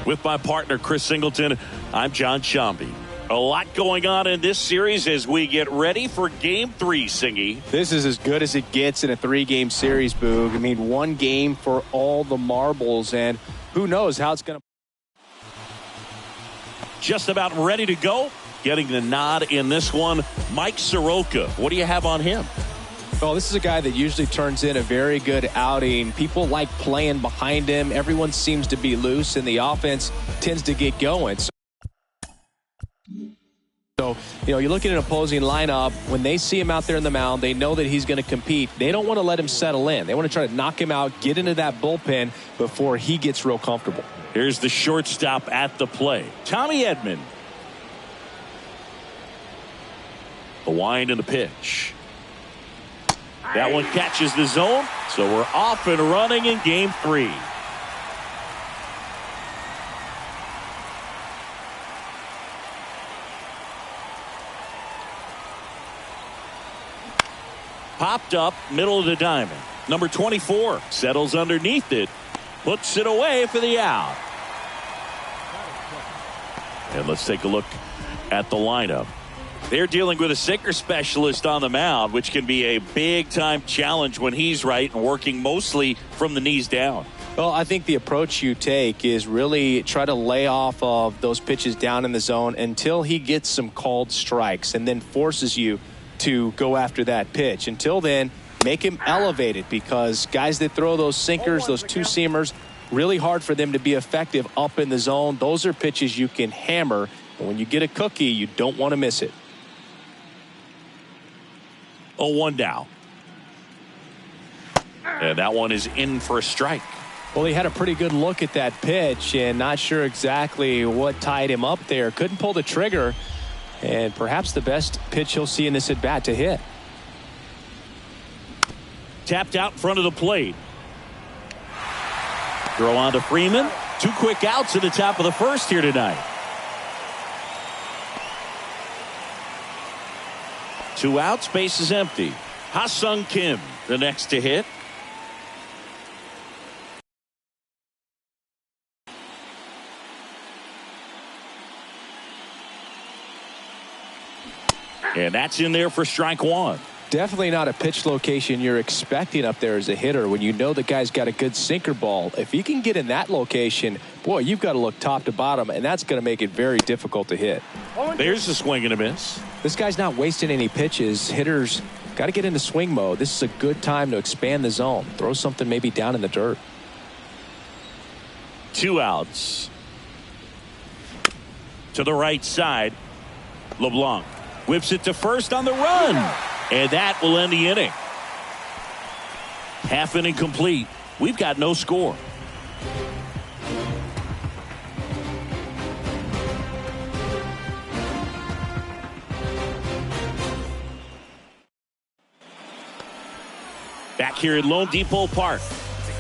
With my partner, Chris Singleton, I'm John Shambi. A lot going on in this series as we get ready for Game 3, Singy. This is as good as it gets in a 3-game series, Boog. I mean, 1 game for all the marbles, and who knows how it's going to... Just about ready to go. Getting the nod in this one, Mike Soroka. What do you have on him? Well, this is a guy that usually turns in a very good outing. People like playing behind him. Everyone seems to be loose, and the offense tends to get going. So, you look at an opposing lineup, when they see him out there in the mound, they know that he's going to compete. They don't want to let him settle in. They want to try to knock him out, get into that bullpen before he gets real comfortable. Here's the shortstop at the play, Tommy Edman. The wind and the pitch. That one catches the zone, so we're off and running in Game 3. Popped up, middle of the diamond. Number 24 settles underneath it, puts it away for the out. And let's take a look at the lineup. They're dealing with a sinker specialist on the mound, which can be a big-time challenge when he's right and working mostly from the knees down. Well, I think the approach you take is really try to lay off of those pitches down in the zone until he gets some called strikes and then forces you to go after that pitch. Until then, make him elevated, because guys that throw those sinkers, those two-seamers, really hard for them to be effective up in the zone. Those are pitches you can hammer, and when you get a cookie, you don't want to miss it. 0-1 now. And that one is in for a strike. Well, he had a pretty good look at that pitch and not sure exactly what tied him up there. Couldn't pull the trigger, and perhaps the best pitch he'll see in this at-bat to hit. Tapped out in front of the plate. Throw on to Freeman. 2 quick outs at the top of the first here tonight. 2 outs, base is empty. Ha-Sung Kim, the next to hit. And that's in there for strike 1. Definitely not a pitch location you're expecting up there as a hitter when you know the guy's got a good sinker ball. If he can get in that location, boy, you've got to look top to bottom, and that's going to make it very difficult to hit. There's a swing and a miss. This guy's not wasting any pitches. Hitters got to get into swing mode. This is a good time to expand the zone. Throw something maybe down in the dirt. 2 outs. To the right side, LeBlanc whips it to first on the run. And that will end the inning. Half inning complete. We've got no score. Back here at Lone Depot Park,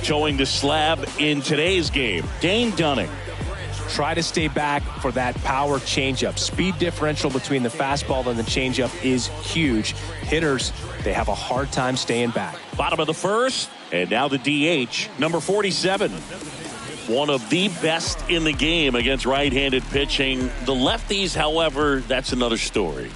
showing the slab in today's game, Dane Dunning. Try to stay back for that power changeup. Speed differential between the fastball and the changeup is huge. Hitters, they have a hard time staying back. Bottom of the first, and now the DH, number 47. One of the best in the game against right-handed pitching. The lefties, however, that's another story.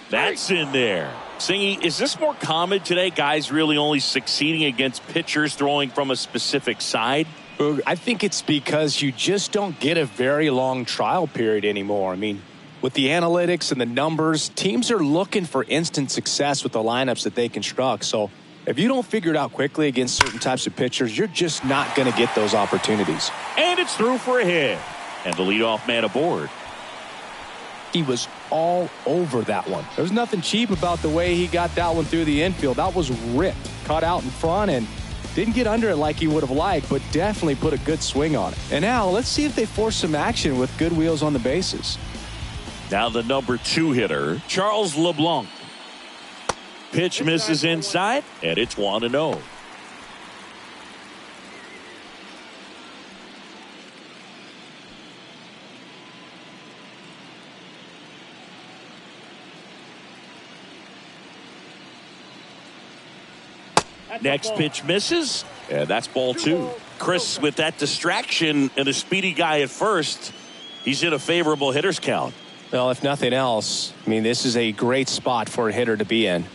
That's in there. Singy, is this more common today? Guys really only succeeding against pitchers throwing from a specific side? I think it's because you just don't get a very long trial period anymore. I mean, with the analytics and the numbers, teams are looking for instant success with the lineups that they construct. So if you don't figure it out quickly against certain types of pitchers, you're just not going to get those opportunities. And it's through for a hit. And the leadoff man aboard. He was all over that one. There's nothing cheap about the way he got that one through the infield. That was ripped, caught out in front, and didn't get under it like he would have liked, but definitely put a good swing on it. And now let's see if they force some action with good wheels on the bases. Now the number 2 hitter, Charles LeBlanc. Pitch misses inside, and it's 1-0. Next pitch misses, And that's ball 2. Chris, with that distraction and a speedy guy at first, he's in a favorable hitter's count. Well, if nothing else, I mean, this is a great spot for a hitter to be in.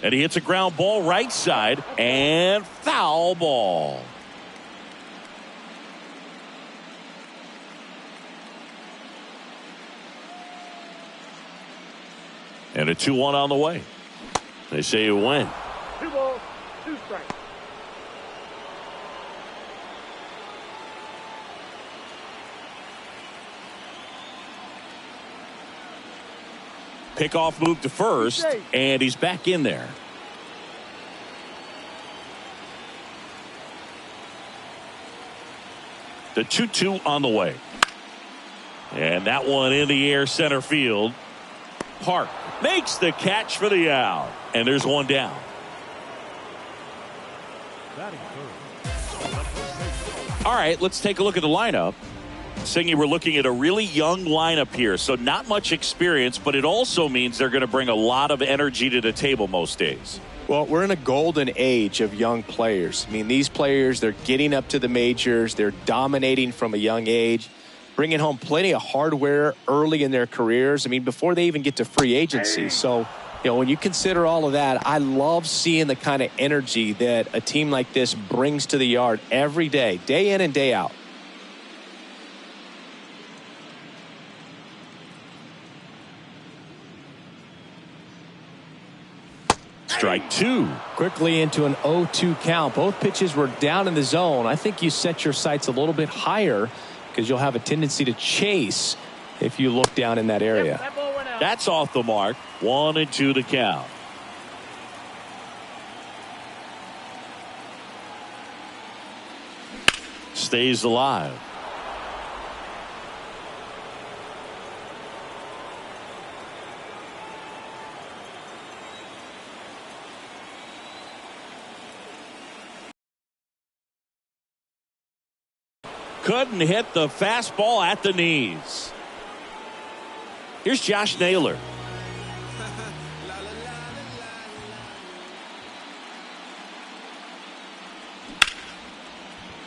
And he hits a ground ball right side and foul ball. And a 2-1 on the way. They say you win. 2 balls, 2 strikes. Pickoff move to first, and he's back in there. The 2-2 on the way. And that one in the air center field. Park makes the catch for the out. And there's one down. All right, let's take a look at the lineup. Singy, we're looking at a really young lineup here, so not much experience, but it also means they're going to bring a lot of energy to the table most days. Well, we're in a golden age of young players. I mean, these players, they're getting up to the majors. They're dominating from a young age, bringing home plenty of hardware early in their careers. I mean, before they even get to free agency. So, you know, when you consider all of that, I love seeing the kind of energy that a team like this brings to the yard every day in and day out. Strike 2. Quickly into an 0-2 count. Both pitches were down in the zone. I think you set your sights a little bit higher because you'll have a tendency to chase if you look down in that area. That's off the mark. 1-2 the count. Stays alive. Couldn't hit the fastball at the knees. Here's Josh Naylor.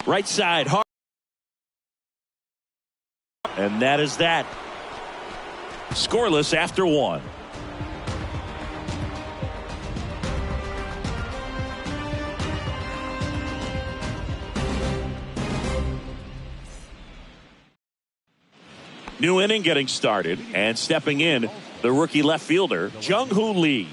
Right side hard. And that is that. Scoreless after 1. New inning getting started, and stepping in, the rookie left fielder, Jung-Hoo Lee.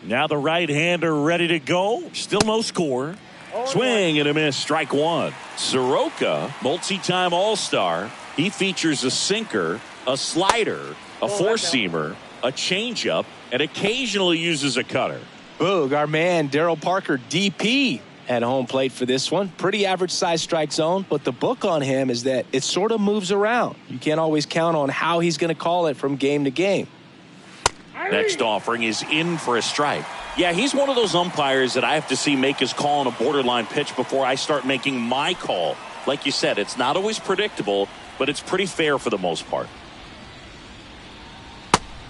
Now the right-hander ready to go. Still no score. Swing and a miss, strike 1. Soroka, multi-time All-Star. He features a sinker, a slider, a four-seamer, a changeup, and occasionally uses a cutter. Boog, our man, Darryl Parker, DP, at home plate for this one. Pretty average size strike zone, but the book on him is that it sort of moves around. You can't always count on how he's going to call it from game to game. Next offering is in for a strike. Yeah, he's one of those umpires that I have to see make his call on a borderline pitch before I start making my call. Like you said, it's not always predictable, but it's pretty fair for the most part.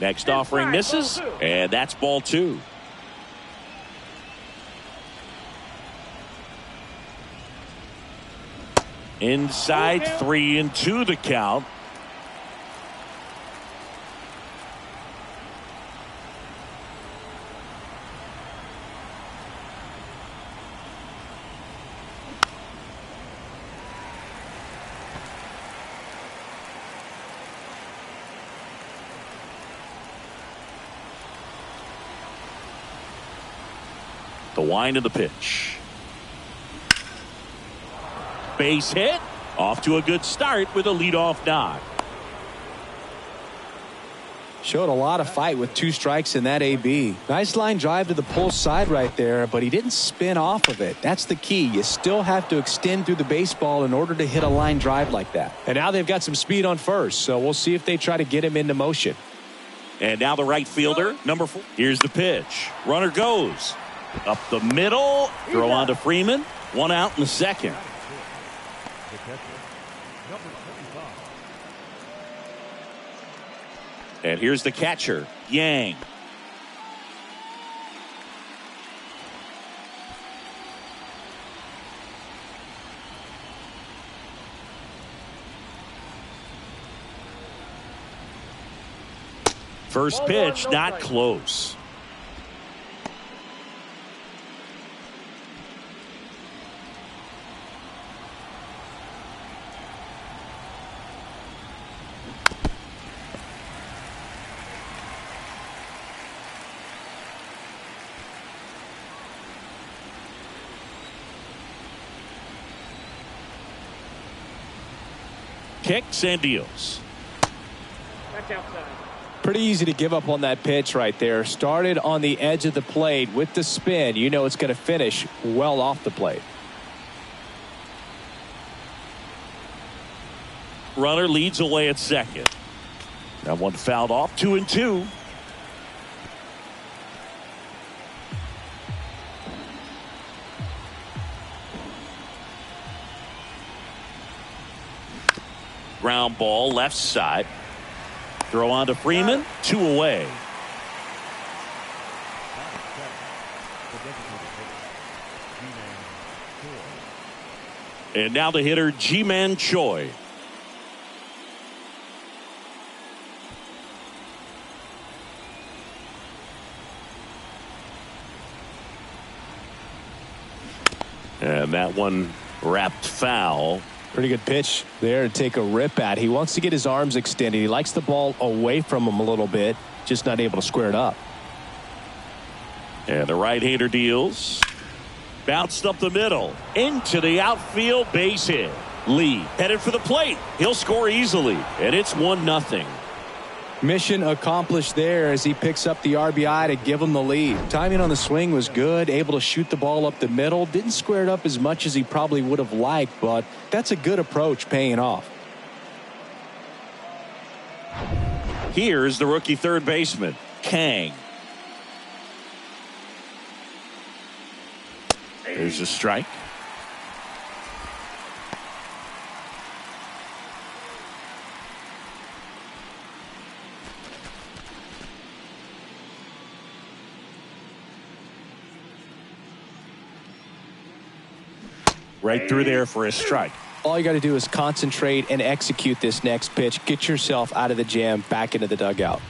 Next offering misses, and that's ball 2. Inside, 3-2 the count. The wind of the pitch. Base hit. Off to a good start with a leadoff knock. Showed a lot of fight with 2 strikes in that AB. Nice line drive to the pull side right there, but he didn't spin off of it. That's the key. You still have to extend through the baseball in order to hit a line drive like that. And now they've got some speed on first, so we'll see if they try to get him into motion. And now the right fielder, number 4. Here's the pitch. Runner goes. Up the middle. Throw on to Freeman. 1 out in the second. And here's the catcher, Yang. First pitch, not close. Kicks and deals. That's outside. Pretty easy to give up on that pitch right there. Started on the edge of the plate with the spin. You know it's going to finish well off the plate. Runner leads away at second. That one fouled off. 2-2. Ground ball left side. Throw on to Freeman. 2 away. And now the hitter, Ji-Man Choi. And that one wrapped foul. Pretty good pitch there to take a rip at. He wants to get his arms extended. He likes the ball away from him a little bit, just not able to square it up. And the right-hander deals. Bounced up the middle. Into the outfield, base hit. Lee headed for the plate. He'll score easily. And it's 1-0. Mission accomplished there as he picks up the RBI to give him the lead. Timing on the swing was good, able to shoot the ball up the middle. Didn't square it up as much as he probably would have liked, but that's a good approach paying off. Here's the rookie third baseman, Kang. There's a strike. Right through there for a strike. All you got to do is concentrate and execute this next pitch. Get yourself out of the jam, back into the dugout.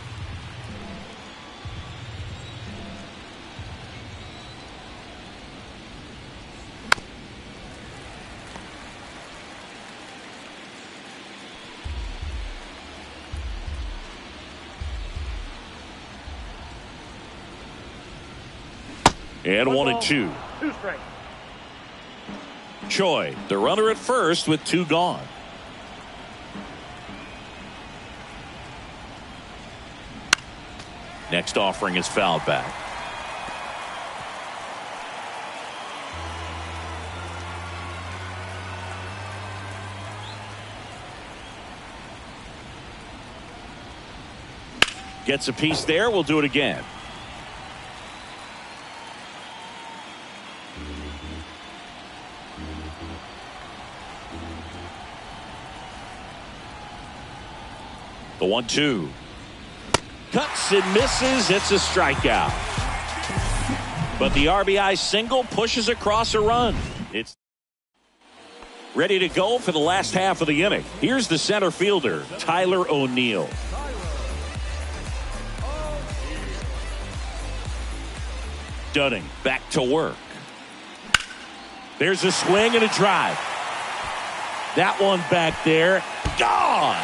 And 1-2. 2 strikes. Choi, the runner at first with 2 gone. Next offering is fouled back. Gets a piece there. We'll do it again. The 1-2. Cuts and misses. It's a strikeout. But the RBI single pushes across a run. It's ready to go for the last half of the inning. Here's the center fielder, Tyler O'Neill. Dunning back to work. There's a swing and a drive. That one back there. Gone.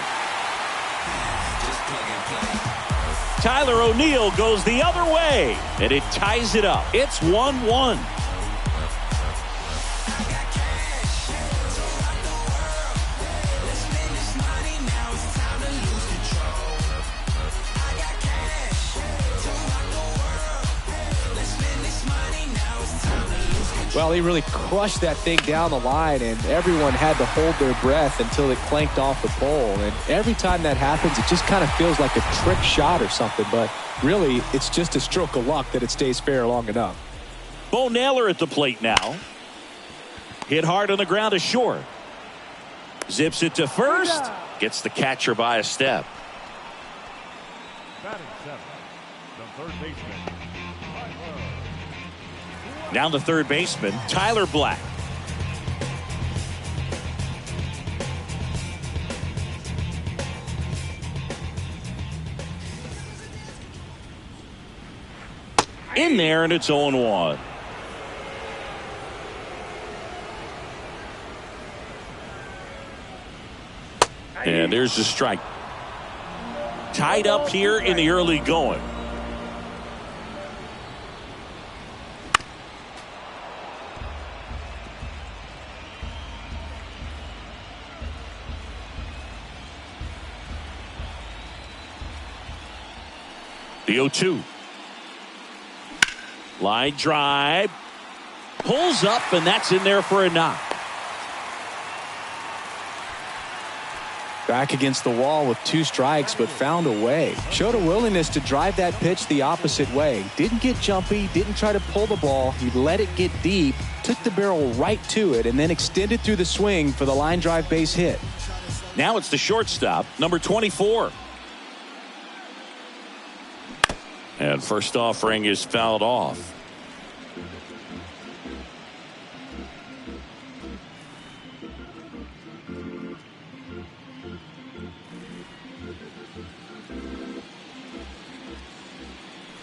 Tyler O'Neill goes the other way, and it ties it up. It's 1-1. Well, he really crushed that thing down the line, and everyone had to hold their breath until it clanked off the pole. And every time that happens, it just kind of feels like a trick shot or something. But really, it's just a stroke of luck that it stays fair long enough. Bo Naylor at the plate now. Hit hard on the ground to short. Zips it to first. Gets the catcher by a step. Batting seventh, the third baseman. Now the third baseman, Tyler Black. In there, and it's 0-1. And there's the strike. Tied up here in the early going. The 0-2. Line drive. Pulls up, and that's in there for a knock. Back against the wall with 2 strikes, but found a way. Showed a willingness to drive that pitch the opposite way. Didn't get jumpy, didn't try to pull the ball. He let it get deep, took the barrel right to it, and then extended through the swing for the line drive base hit. Now it's the shortstop, number 24. And first offering is fouled off.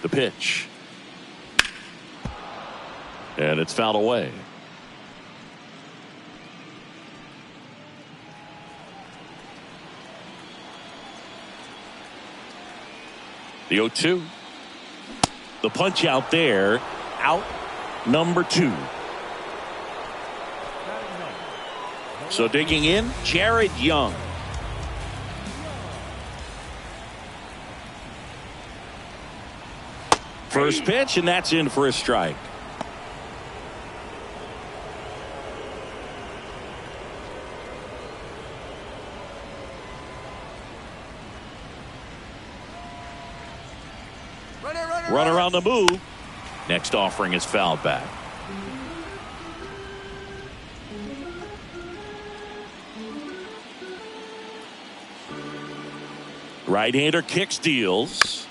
The pitch. And it's fouled away. The 0-2. The punch out there. Out number 2. So digging in, Jared Young. First pitch, and that's in for a strike. Run around the move. Next offering is fouled back. Right-hander kicks, deals.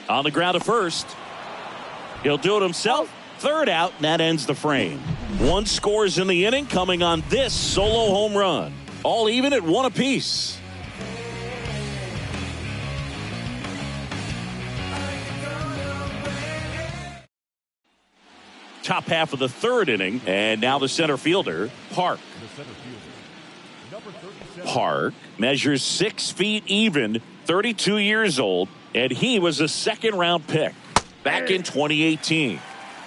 On the ground at first. He'll do it himself. Third out, and that ends the frame. 1 scores in the inning, coming on this solo home run. All even at 1 apiece. Top half of the third inning, and now the center fielder, Park. Park measures 6 feet even, 32 years old, and he was a second-round pick back in 2018.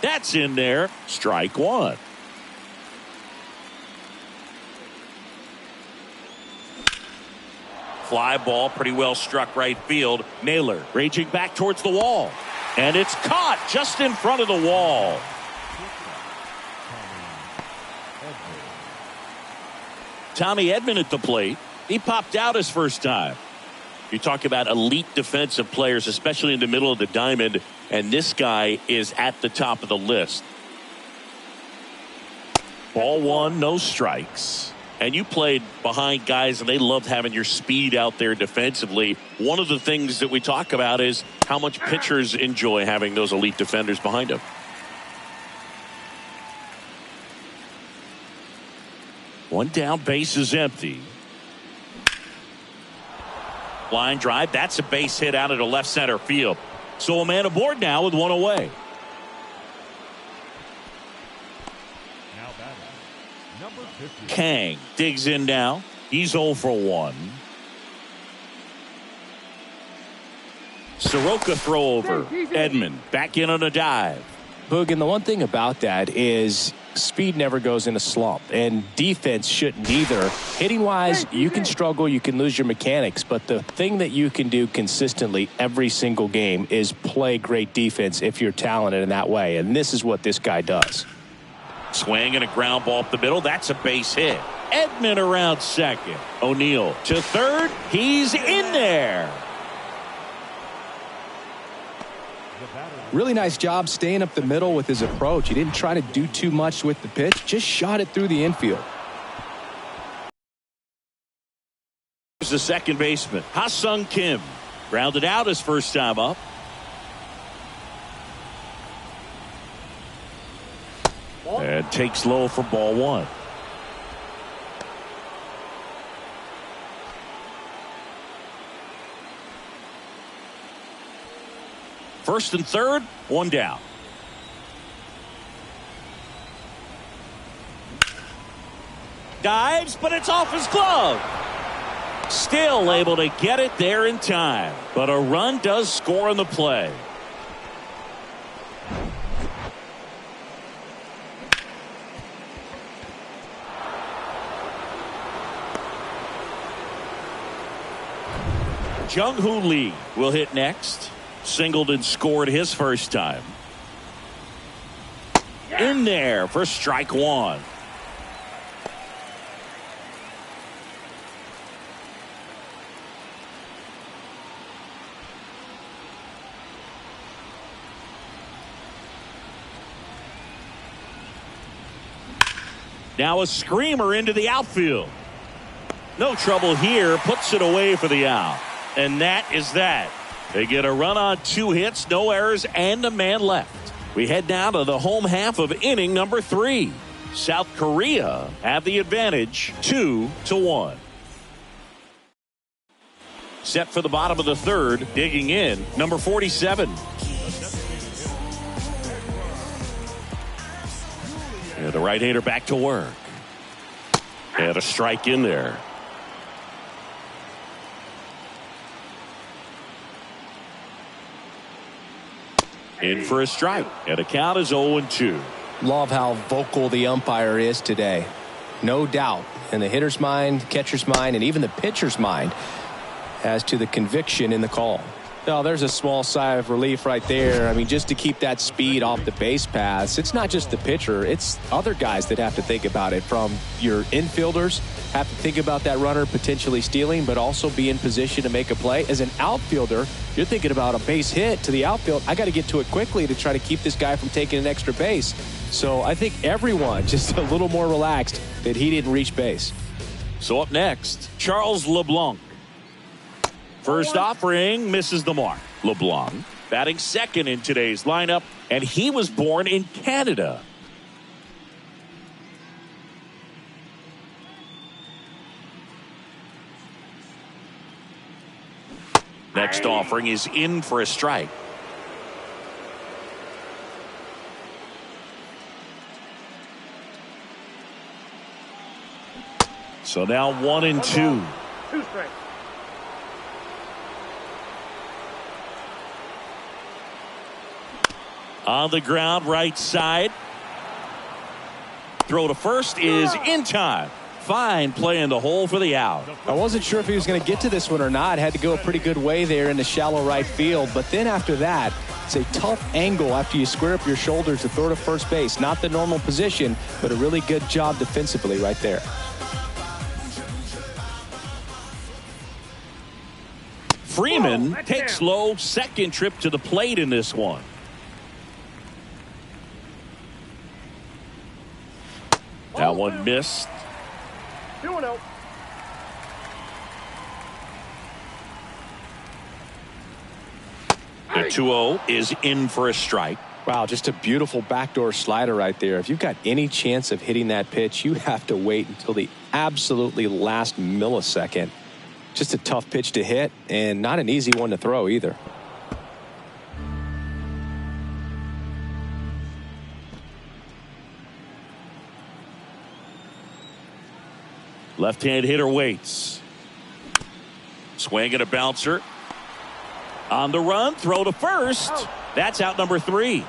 That's in there. Strike 1. Fly ball, pretty well struck right field. Naylor raging back towards the wall. And it's caught just in front of the wall. Tommy Edman at the plate. He popped out his first time. You talk about elite defensive players, especially in the middle of the diamond, and this guy is at the top of the list. Ball 1, no strikes. And you played behind guys, and they loved having your speed out there defensively. One of the things that we talk about is how much pitchers enjoy having those elite defenders behind them. One down, base is empty. Line drive, that's a base hit out of the left center field. So a man aboard now with 1 away. Now batting, number 50. Kang digs in now. He's 0 for 1. Soroka throw over. Edman back in on a dive. Boog, and the one thing about that is speed never goes in a slump, and defense shouldn't either. Hitting-wise, you can struggle, you can lose your mechanics, but the thing that you can do consistently every single game is play great defense if you're talented in that way, and this is what this guy does. Swing and a ground ball up the middle. That's a base hit. Edman around second. O'Neill to third. He's in there. Really nice job staying up the middle with his approach. He didn't try to do too much with the pitch, just shot it through the infield. Here's the second baseman, Ha-Sung Kim. Grounded out his first time up. And takes low for ball one. First and third, one down. Dives, but it's off his glove. Still able to get it there in time. But a run does score on the play. Jung-Hoo Lee will hit next. Singled and scored his first time. In there for strike one. Now a screamer into the outfield. No trouble here. Puts it away for the out. And that is that. They get a run on 2 hits, no errors, and a man left. We head now to the home half of inning number 3. South Korea have the advantage 2-1. Set for the bottom of the third. Digging in, number 47. And the right-hander back to work. And a strike in there. In for a strike. And the count is 0-2. Love how vocal the umpire is today. No doubt in the hitter's mind, catcher's mind, and even the pitcher's mind as to the conviction in the call. Now, there's a small sigh of relief right there. I mean, just to keep that speed off the base paths, it's not just the pitcher, it's other guys that have to think about it. From your infielders have to think about that runner potentially stealing, but also be in position to make a play. As an outfielder, you're thinking about a base hit to the outfield. I got to get to it quickly to try to keep this guy from taking an extra base. So I think everyone just a little more relaxed that he didn't reach base. So up next, Charles LeBlanc. First offering misses the mark. LeBlanc batting second in today's lineup, and he was born in Canada. Next offering is in for a strike. So now 1-2. 2 strikes. On the ground, right side. Throw to first is in time. Fine play in the hole for the out. I wasn't sure if he was going to get to this one or not. Had to go a pretty good way there in the shallow right field. But then after that, it's a tough angle after you square up your shoulders to throw to first base. Not the normal position, but a really good job defensively right there. Freeman takes low, second trip to the plate in this one. That one missed. 2-0. The 2-0 is in for a strike. Wow, just a beautiful backdoor slider right there. If you've got any chance of hitting that pitch, you have to wait until the absolutely last millisecond. Just a tough pitch to hit and not an easy one to throw either. Left-hand hitter waits. Swing and a bouncer. On the run, throw to first. That's out number 3.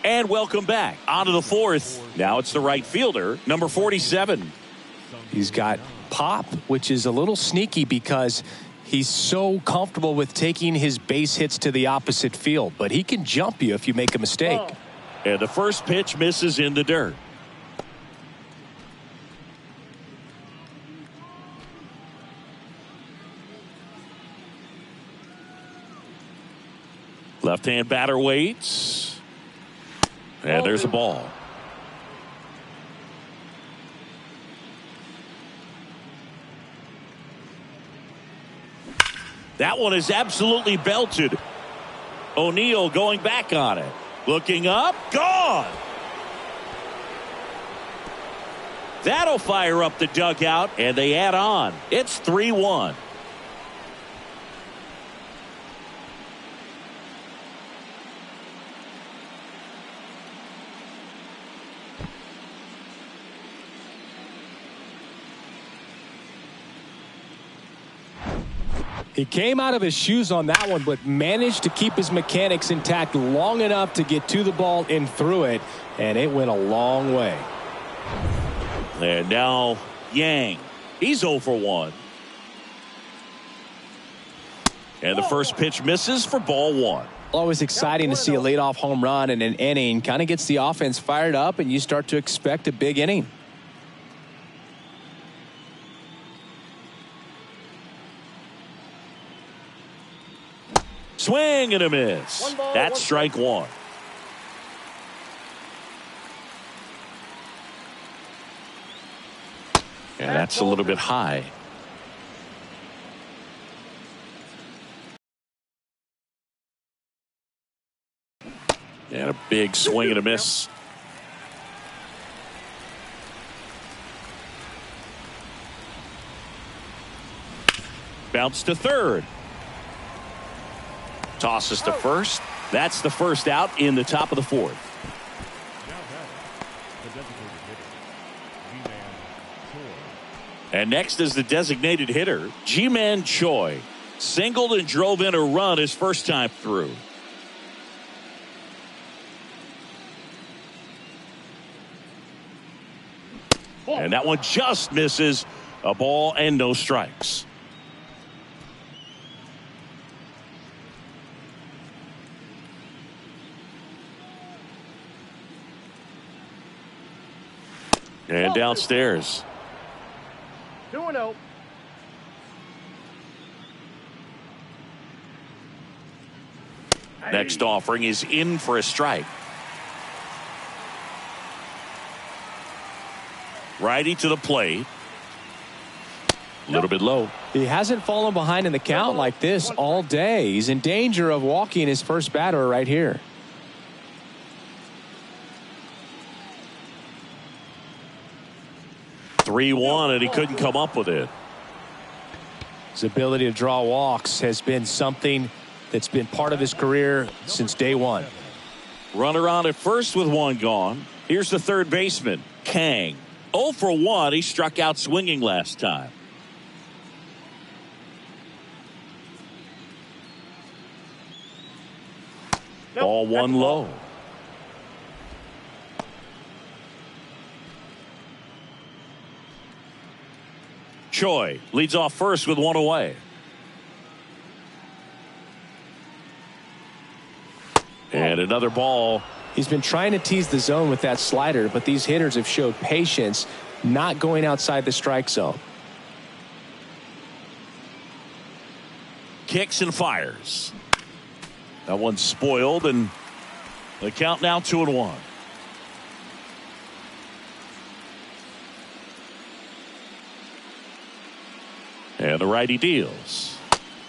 And welcome back. On to the 4th. Now it's the right fielder, number 47. He's got pop, which is a little sneaky because he's so comfortable with taking his base hits to the opposite field, but he can jump you if you make a mistake. And the first pitch misses in the dirt. Left-hand batter waits. And there's a ball. That one is absolutely belted. O'Neill going back on it. Looking up. Gone. That'll fire up the dugout, and they add on. It's 3-1. He came out of his shoes on that one, but managed to keep his mechanics intact long enough to get to the ball and through it, and it went a long way. And now Yang. He's 0 for 1. And the first pitch misses for ball 1. Always exciting to see a leadoff home run in an inning. Kind of gets the offense fired up, and you start to expect a big inning. Swing and a miss. That's strike 1. And that's a little bit high. And a big swing and a miss. Bounce to third. Tosses to first. That's the first out in the top of the fourth. And next is the designated hitter, Ji-Man Choi. Singled and drove in a run his first time through. And that one just misses. A ball and no strikes. And downstairs. 2-0. Next offering is in for a strike. Righty to the plate. A little bit low. He hasn't fallen behind in the count like this all day. He's in danger of walking his first batter right here. (3-1) and he couldn't come up with it. His ability to draw walks has been something that's been part of his career since day one. Runner on at first with one gone. Here's the third baseman, Kang. 0 for 1. He struck out swinging last time. Ball one low. Choi leads off first with one away. And another ball. He's been trying to tease the zone with that slider, but these hitters have showed patience, not going outside the strike zone. Kicks and fires. That one's spoiled, and the count now 2-1. And the righty deals.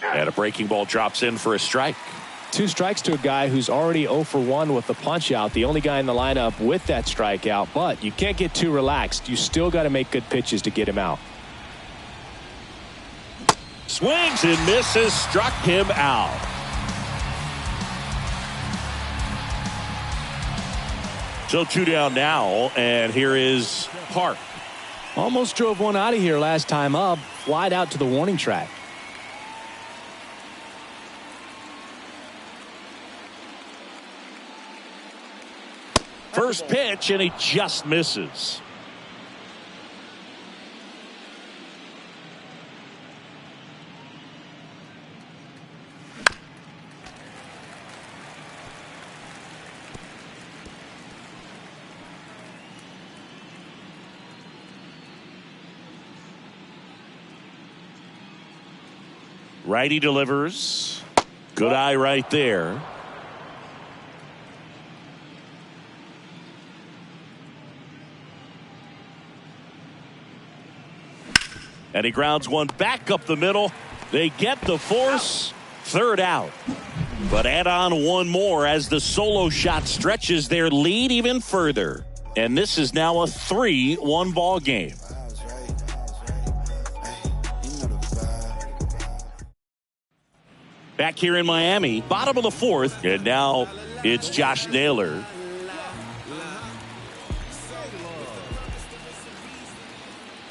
And a breaking ball drops in for a strike. 2 strikes to a guy who's already 0 for 1 with the punch out. The only guy in the lineup with that strikeout, but you can't get too relaxed. You still got to make good pitches to get him out. Swings and misses, struck him out. So 2 down now, and here is Park. Almost drove one out of here last time up, flied out to the warning track. First pitch, and he just misses. Righty delivers. Good eye right there. And he grounds one back up the middle. They get the force. Third out. But add on one more as the solo shot stretches their lead even further. And this is now a 3-1 ball game. Back here in Miami, bottom of the fourth. And now it's Josh Naylor.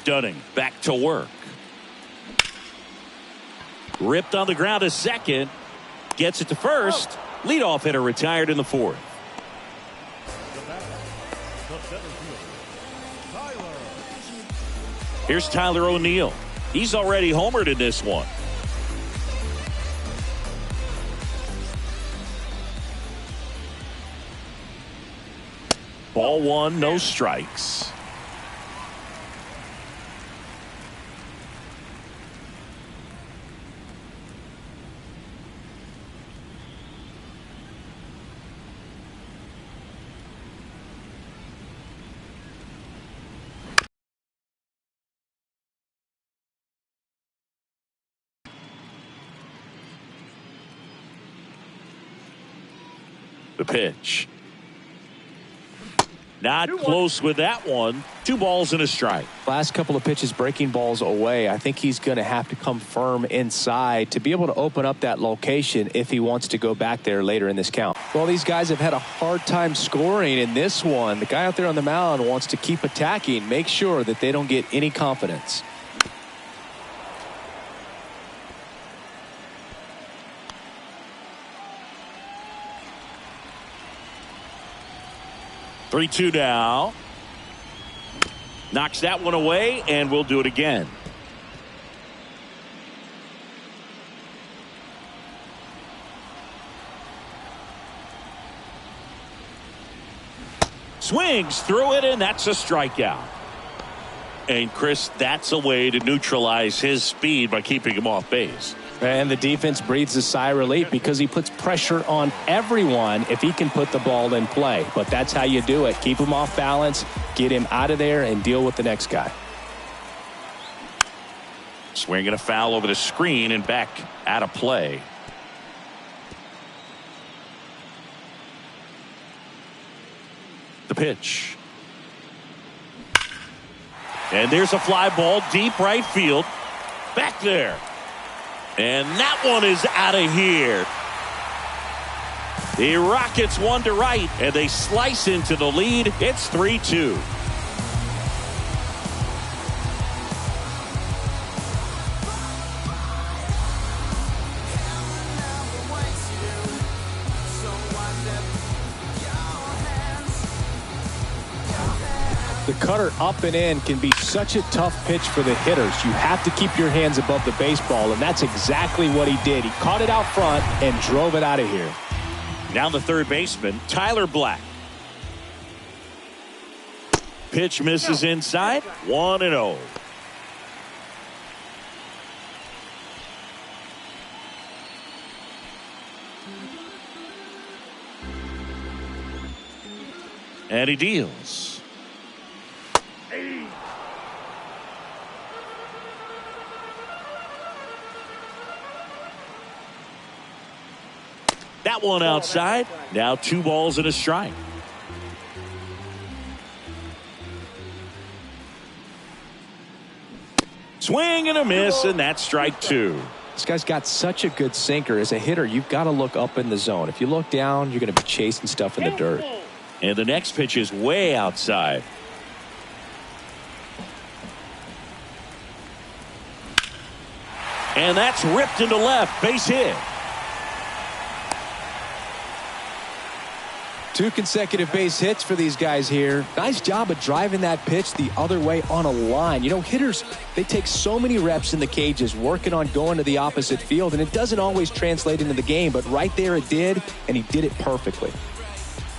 Dunning back to work. Ripped on the ground to second. Gets it to first. Leadoff hitter retired in the fourth. Here's Tyler O'Neill. He's already homered in this one. Ball one, no strikes. The pitch. Not close with that one. 2 balls and a strike. Last couple of pitches breaking balls away. I think he's going to have to come firm inside to be able to open up that location if he wants to go back there later in this count. Well, these guys have had a hard time scoring in this one. The guy out there on the mound wants to keep attacking, make sure that they don't get any confidence. Three-two now. Knocks that one away, and we'll do it again. Swings through it, and that's a strikeout. And Chris, that's a way to neutralize his speed by keeping him off base. And the defense breathes a sigh of relief because he puts pressure on everyone if he can put the ball in play. But that's how you do it. Keep him off balance, get him out of there, and deal with the next guy. Swinging a foul over the screen and back out of play. The pitch. And there's a fly ball deep right field. Back there. And that one is out of here. The Rockets one to right, and they slice into the lead. It's 3-2. The cutter up and in can be such a tough pitch for the hitters. You have to keep your hands above the baseball, and that's exactly what he did. He caught it out front and drove it out of here. Now the third baseman, Tyler Black. Pitch misses inside, 1-0. And he deals. That one outside. Now 2 balls and a strike. Swing and a miss, and that's strike 2. This guy's got such a good sinker. As a hitter, you've got to look up in the zone. If you look down, you're going to be chasing stuff in the dirt. And the next pitch is way outside. And that's ripped into left. Base hit. 2 consecutive base hits for these guys here. Nice job of driving that pitch the other way on a line. You know, hitters, they take so many reps in the cages working on going to the opposite field, and it doesn't always translate into the game, but right there it did, and he did it perfectly.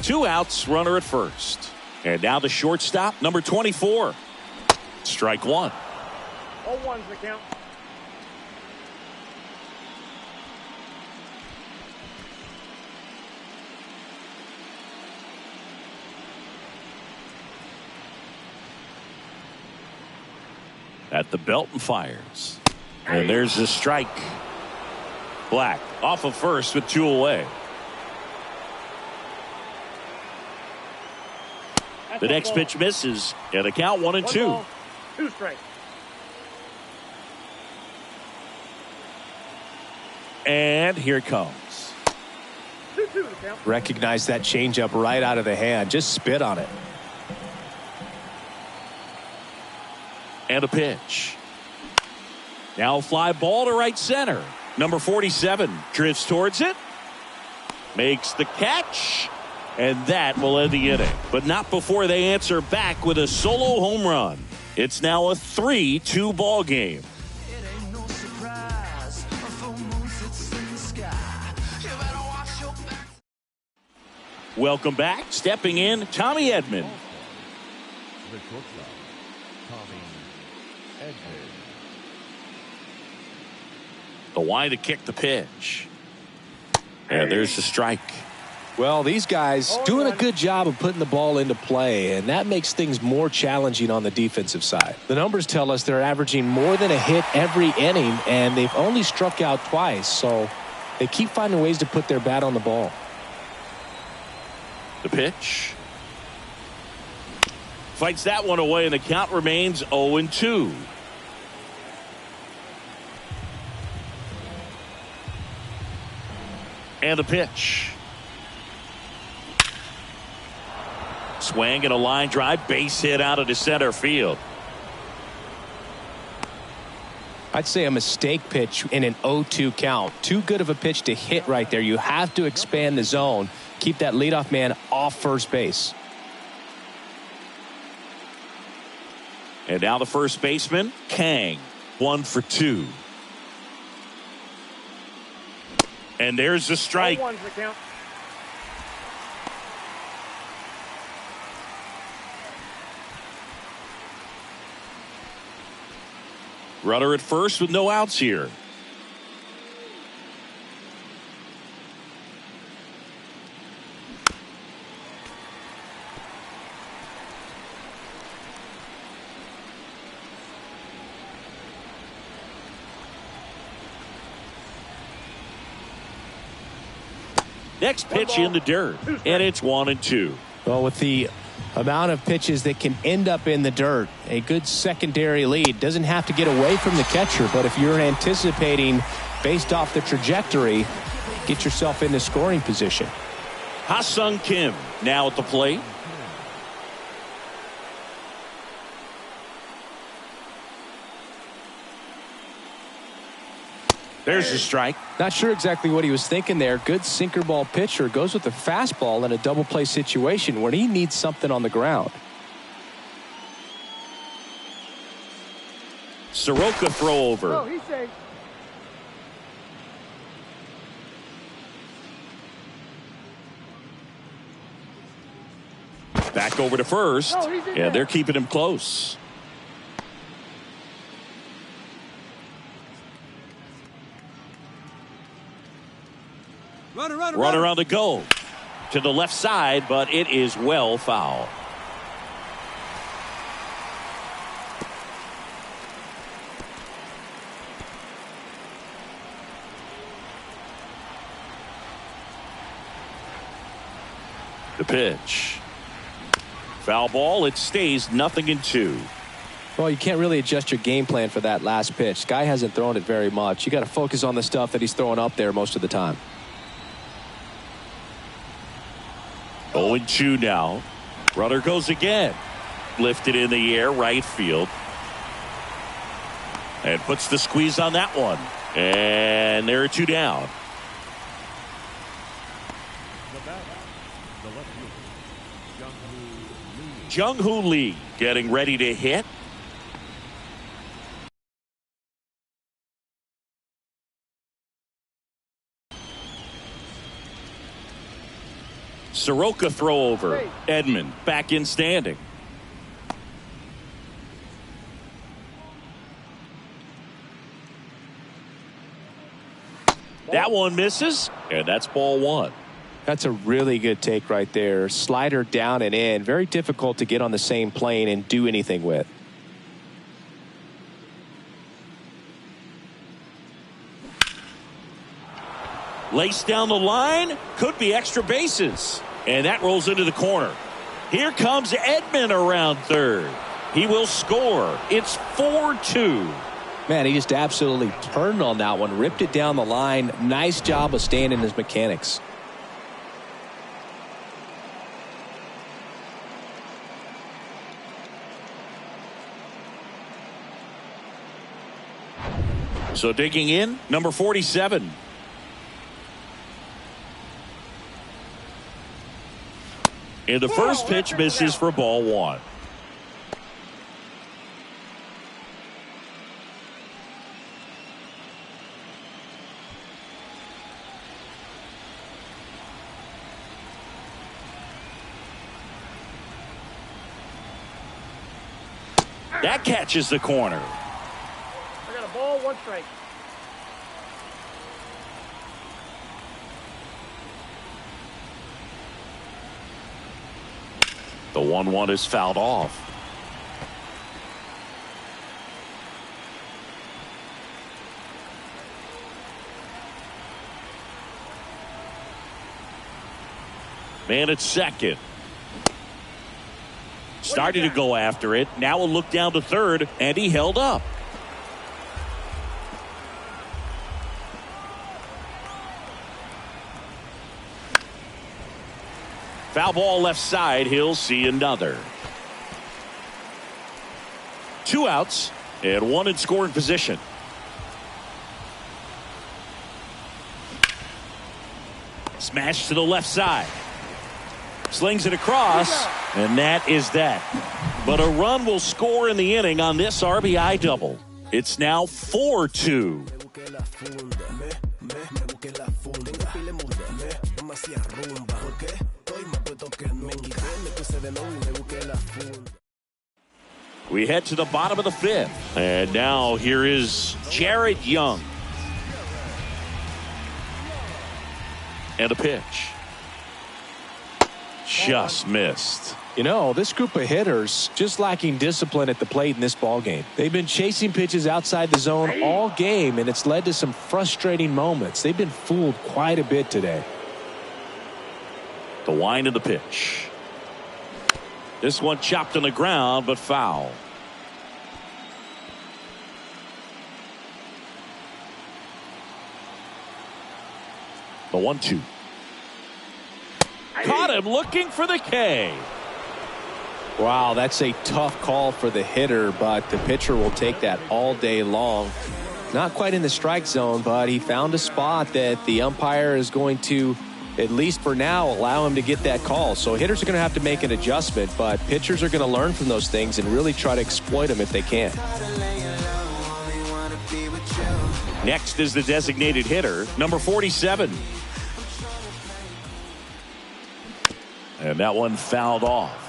2 outs, runner at first. And now the shortstop, number 24. Strike 1. 0-1's the count. At the belt and fires. And there's the strike. Black off of first with 2 away. The next pitch misses, and a count 1-2. 1 ball, 2 strikes. And here it comes. 2-2 the count. Recognize that changeup right out of the hand. Just spit on it. And a pitch. Now a fly ball to right center. Number 47 drifts towards it. Makes the catch. And that will end the inning. But not before they answer back with a solo home run. It's now a 3-2 ball game. Welcome back. Stepping in, Tommy Edman. The shortstop, Tommy Edman. The wide to kick the pitch. And there's the strike. Well, these guys doing a good job of putting the ball into play, and that makes things more challenging on the defensive side. The numbers tell us they're averaging more than a hit every inning, and they've only struck out twice, so they keep finding ways to put their bat on the ball. The pitch. Fights that one away, and the count remains 0-2. And the pitch. Swing and a line drive, base hit out into center field. I'd say a mistake pitch in an 0-2 count. Too good of a pitch to hit right there. You have to expand the zone. Keep that leadoff man off first base. And now the first baseman, Kang, 1 for 2. And there's the strike. 0-1's the count. Runner at first with no outs here. Next pitch in the dirt, and it's 1-2. Well, with the amount of pitches that can end up in the dirt, a good secondary lead doesn't have to get away from the catcher, but if you're anticipating based off the trajectory, get yourself into scoring position. Ha-Sung Kim now at the plate. There's the strike. Not sure exactly what he was thinking there. Good sinker ball pitcher goes with the fastball in a double play situation when he needs something on the ground. Soroka throw over. Oh, he's safe. Back over to first. Oh, he's in and there. they're keeping him close. Runner on the go to the left side, but it is well foul. The pitch. Foul ball. It stays 0-2. Well, you can't really adjust your game plan for that last pitch. Guy hasn't thrown it very much. You got to focus on the stuff that he's throwing up there most of the time. 0-2 now. Runner goes again. Lifted in the air, right field. And puts the squeeze on that one. And there are 2 down. The batter, the left fielder, Jung-Hoo Lee getting ready to hit. Soroka throw over. Edman back in standing. That one misses, and that's ball 1. That's a really good take right there. Slider down and in. Very difficult to get on the same plane and do anything with. Laced down the line. Could be extra bases. And that rolls into the corner. Here comes Edman around third. He will score. It's 4-2. Man, he just absolutely turned on that one. Ripped it down the line. Nice job of staying in his mechanics. So digging in, number 47. And the first pitch misses for ball one. That catches the corner. I got a ball, 1 strike. The 1-1 is fouled off. Man at second. Started to go after it. Now a look down to third, and he held up. Foul ball left side. He'll see another. 2 outs and 1 in scoring position. Smash to the left side. Slings it across, and that is that. But a run will score in the inning on this RBI double. It's now 4-2. We head to the bottom of the 5th. And now here is Jared Young. And a pitch. Just missed. You know, this group of hitters just lacking discipline at the plate in this ball game. They've been chasing pitches outside the zone all game, and it's led to some frustrating moments. They've been fooled quite a bit today. The wind of the pitch. This one chopped on the ground, but foul. The 1-2. Caught him looking for the K. Wow, that's a tough call for the hitter, but the pitcher will take that all day long. Not quite in the strike zone, but he found a spot that the umpire is going to, at least for now, allow him to get that call. So hitters are going to have to make an adjustment, but pitchers are going to learn from those things and really try to exploit them if they can. Next is the designated hitter, number 47. And that one fouled off.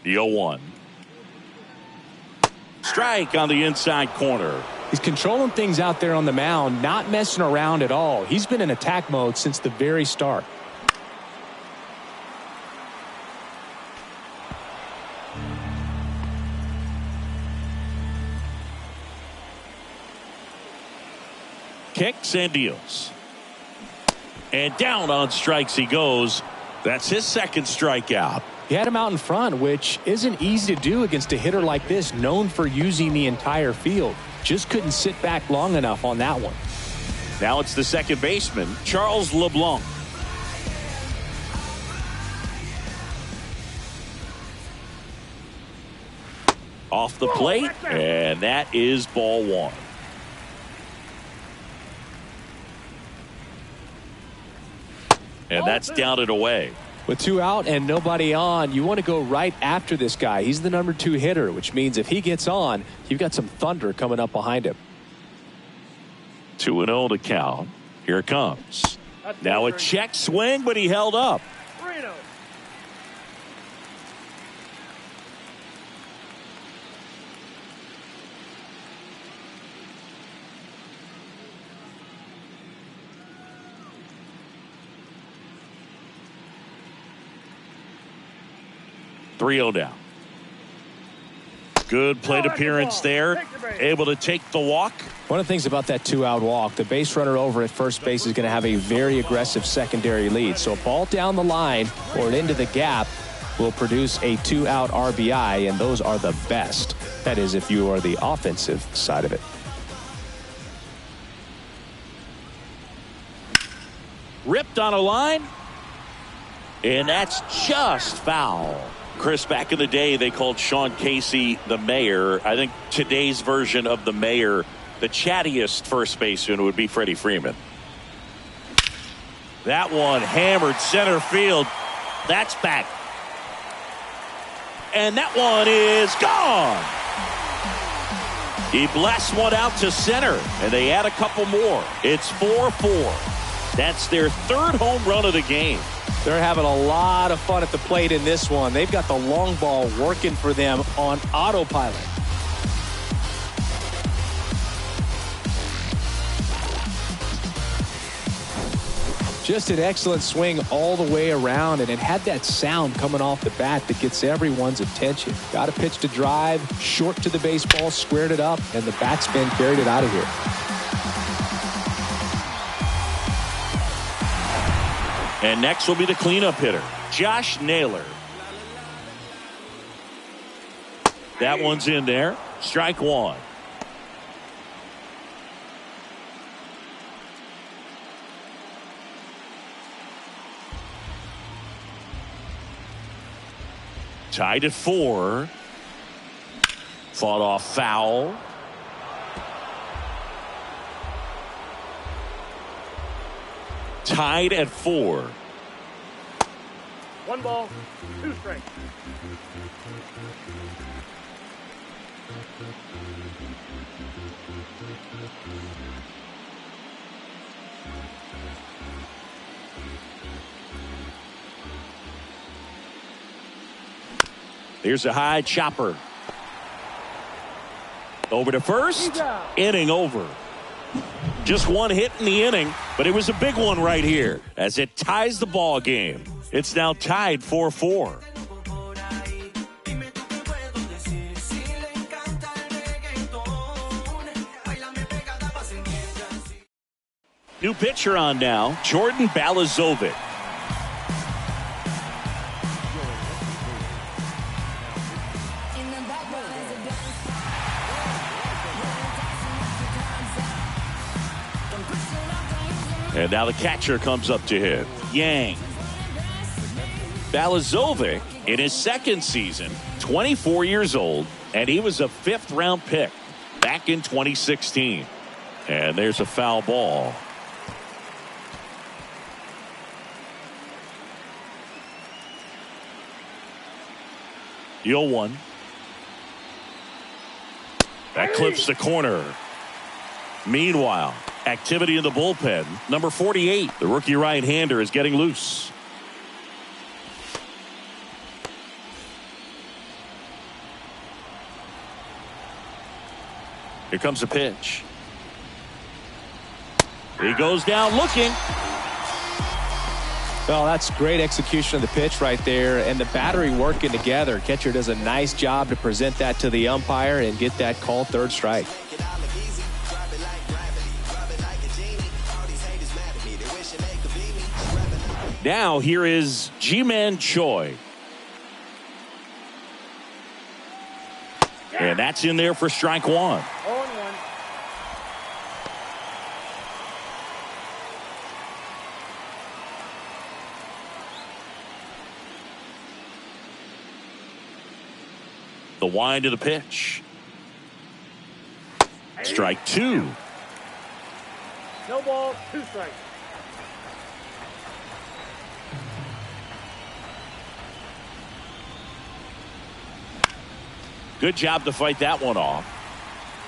The 0-1. Strike on the inside corner. He's controlling things out there on the mound, not messing around at all. He's been in attack mode since the very start. Kicks and deals. And down on strikes he goes. That's his second strikeout. He had him out in front, which isn't easy to do against a hitter like this, known for using the entire field. Just couldn't sit back long enough on that one. Now it's the second baseman, Charles LeBlanc. Off the plate, and that is ball one. And that's down and away. With 2 out and nobody on, you want to go right after this guy. He's the number 2 hitter, which means if he gets on, you've got some thunder coming up behind him. 2-0 to count. Here it comes. Now a check swing, but he held up. 3-0. 3-0 down. Good plate appearance there. Able to take the walk. One of the things about that 2-out walk, the base runner over at first base is going to have a very aggressive secondary lead. So a ball down the line or into the gap will produce a 2-out RBI, and those are the best. That is, if you are the offensive side of it. Ripped on a line, and that's just foul. Chris, back in the day, they called Sean Casey the mayor. I think today's version of the mayor, the chattiest first baseman, would be Freddie Freeman. That one hammered center field. That's back. And that one is gone. He blasts one out to center, and they add a couple more. It's 4-4. That's their third home run of the game. They're having a lot of fun at the plate in this one. They've got the long ball working for them on autopilot. Just an excellent swing all the way around, and it had that sound coming off the bat that gets everyone's attention. Got a pitch to drive, short to the baseball, squared it up, and the batsman carried it out of here. And next will be the cleanup hitter, Josh Naylor. That one's in there. Strike one. Tied at 4. Fought off foul. Tied at 4. 1 ball, 2 strikes. Here's a high chopper. Over to first. Inning over. Just one hit in the inning, but it was a big one right here as it ties the ball game. It's now tied 4-4. New pitcher on now, Jordan Balazovic. And now the catcher comes up to hit. Yang. Balazovic in his second season, 24 years old, and he was a 5th-round pick back in 2016. And there's a foul ball. Deal 1. That clips the corner. Meanwhile, activity in the bullpen. Number 48, the rookie right-hander, is getting loose. Here comes a pitch. He goes down looking. Well, that's great execution of the pitch right there, and the battery working together. Catcher does a nice job to present that to the umpire and get that called third strike. Now here is Ji-Man Choi. And that's in there for strike 1. 0-1. The wind of the pitch. Strike 2. No ball, 2 strikes. Good job to fight that one off.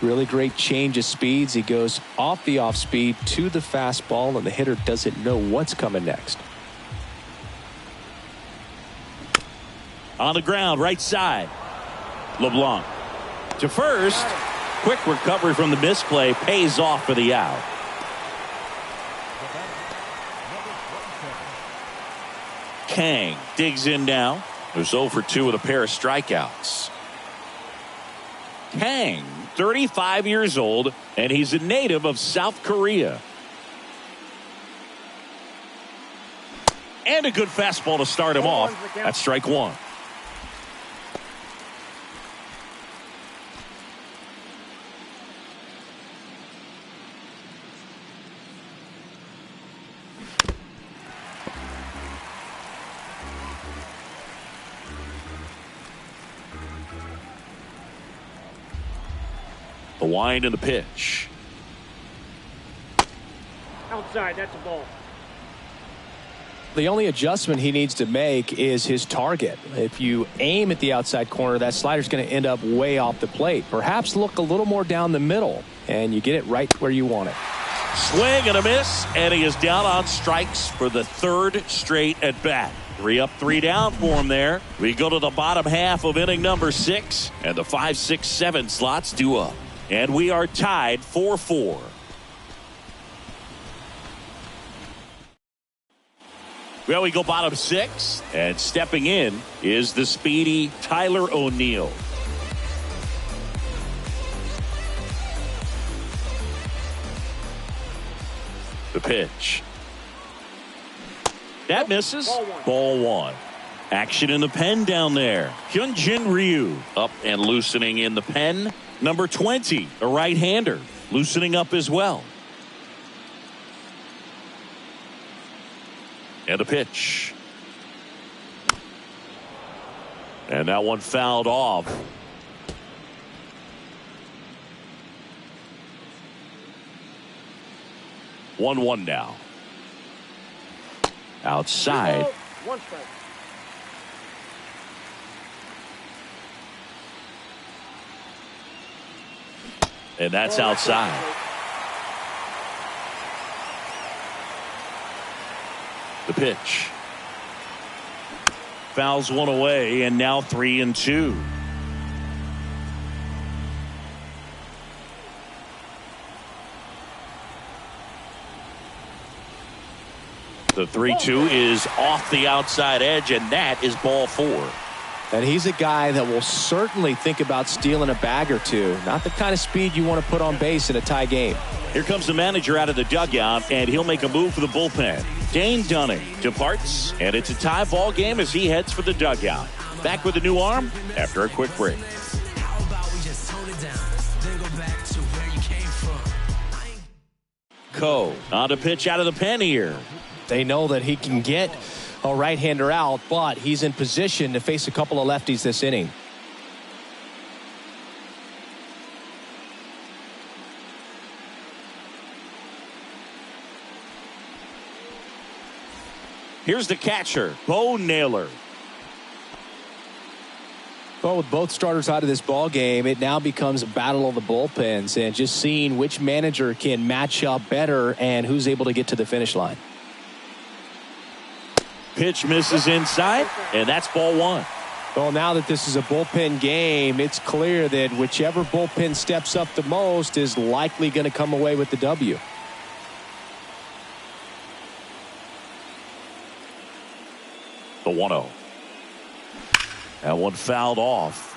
Really great change of speeds. He goes off the off speed to the fastball, and the hitter doesn't know what's coming next. On the ground, right side. LeBlanc to first. Quick recovery from the misplay. Pays off for the out. Kang digs in now. There's 0 for 2 with a pair of strikeouts. Kang, 35 years old, and he's a native of South Korea. And a good fastball to start him off. That's strike 1. The wind and the pitch. Outside, that's a ball. The only adjustment he needs to make is his target. If you aim at the outside corner, that slider's going to end up way off the plate. Perhaps look a little more down the middle, and you get it right where you want it. Swing and a miss, and he is down on strikes for the 3rd straight at bat. 3 up, 3 down for him there. We go to the bottom half of inning number 6, and the 5, 6, 7 slots due up. And we are tied 4-4. Well, we go bottom 6, and stepping in is the speedy Tyler O'Neill. The pitch. That misses. Ball 1. Action in the pen down there. Hyunjin Ryu up and loosening in the pen. Number 20, a right-hander, loosening up as well. And a pitch. And that one fouled off. One now. Outside. 1 strike. And that's outside. The pitch. Fouls one away, and now 3-2. The 3-2 is off the outside edge, and that is ball 4. And he's a guy that will certainly think about stealing a bag or two. Not the kind of speed you want to put on base in a tie game. Here comes the manager out of the dugout, and he'll make a move for the bullpen. Dane Dunning departs, and it's a tie ball game as he heads for the dugout. Back with a new arm after a quick break. Ko on to pitch out of the pen here. They know that he can get a right-hander out, but he's in position to face a couple of lefties this inning. Here's the catcher, Bo Naylor. Well, with both starters out of this ball game, it now becomes a battle of the bullpens and just seeing which manager can match up better and who's able to get to the finish line. Pitch misses inside, and that's ball 1. Well, now that this is a bullpen game, it's clear that whichever bullpen steps up the most is likely going to come away with the W. The 1-0. That one fouled off.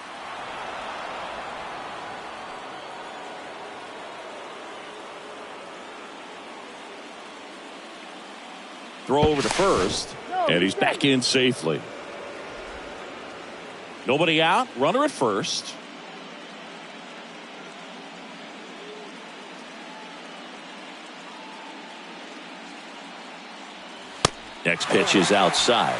Throw over to first, and he's back in safely. Nobody out, runner at first. Next pitch is outside.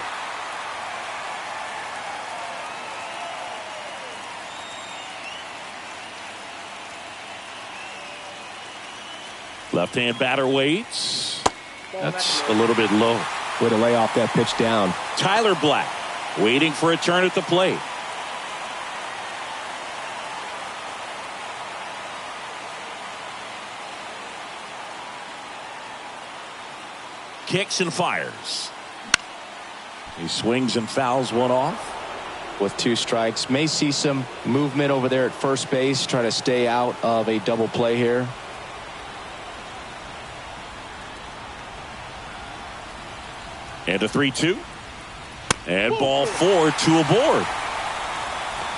Left-hand batter waits. That's a little bit low. Way to lay off that pitch down. Tyler Black waiting for a turn at the plate. Kicks and fires. He swings and fouls one off. With 2 strikes, may see some movement over there at first base, try to stay out of a double play here. And a 3-2. And ball 4, 2 aboard.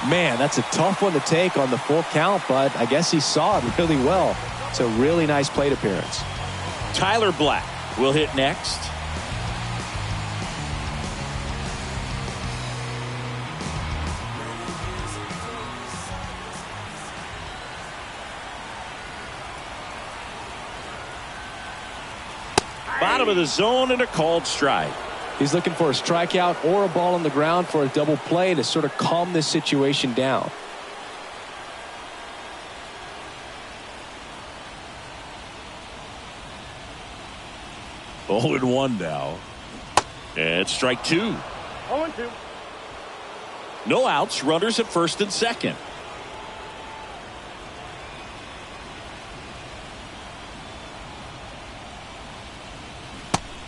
Man, that's a tough one to take on the full count, but I guess he saw it really well. It's a really nice plate appearance. Tyler Black will hit next. Bottom of the zone and a called strike. He's looking for a strikeout or a ball on the ground for a double play to sort of calm this situation down. Oh, and 1 now. And strike 2. 0-2. No outs, runners at first and second.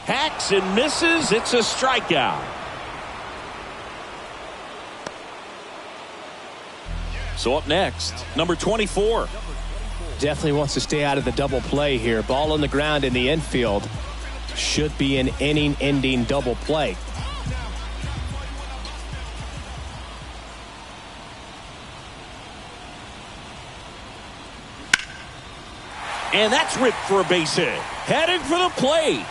Hacks and misses. It's a strikeout. So up next, number 24. Definitely wants to stay out of the double play here. Ball on the ground in the infield. Should be an inning-ending double play. And that's ripped for a base hit. Heading for the plate.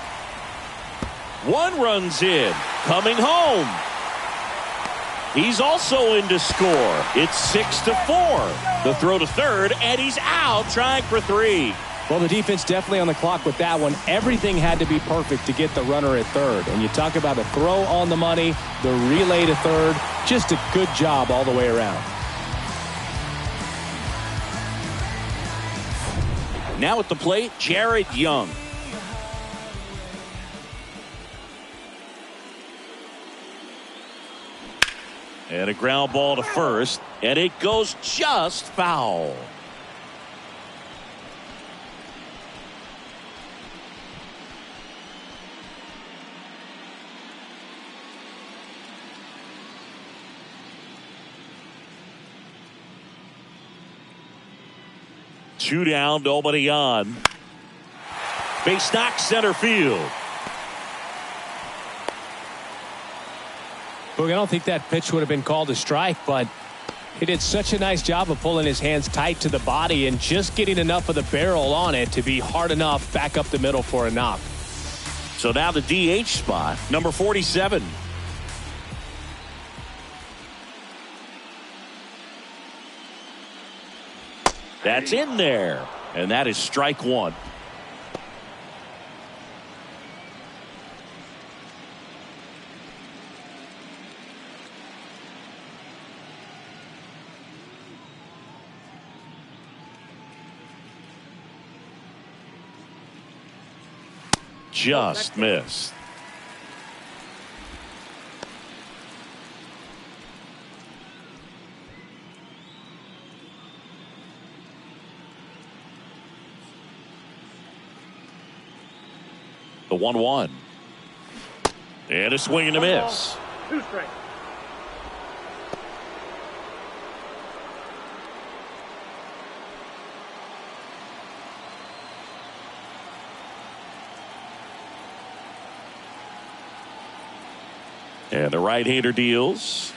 1 runs in. Coming home. He's also in to score. It's 6-4. The throw to third, and he's out trying for 3. Well, the defense definitely on the clock with that one. Everything had to be perfect to get the runner at third. And you talk about a throw on the money, the relay to third. Just a good job all the way around. Now at the plate, Jared Young. And a ground ball to first, and it goes just foul. Two down, nobody on. Base knock, center field. Look, I don't think that pitch would have been called a strike, but he did such a nice job of pulling his hands tight to the body and just getting enough of the barrel on it to be hard enough back up the middle for a knock. So now the DH spot, number 47. That's in there, and that is strike 1. Just missed. The 1-1. And a swing and a miss. 2 strikes. And the right-hander deals.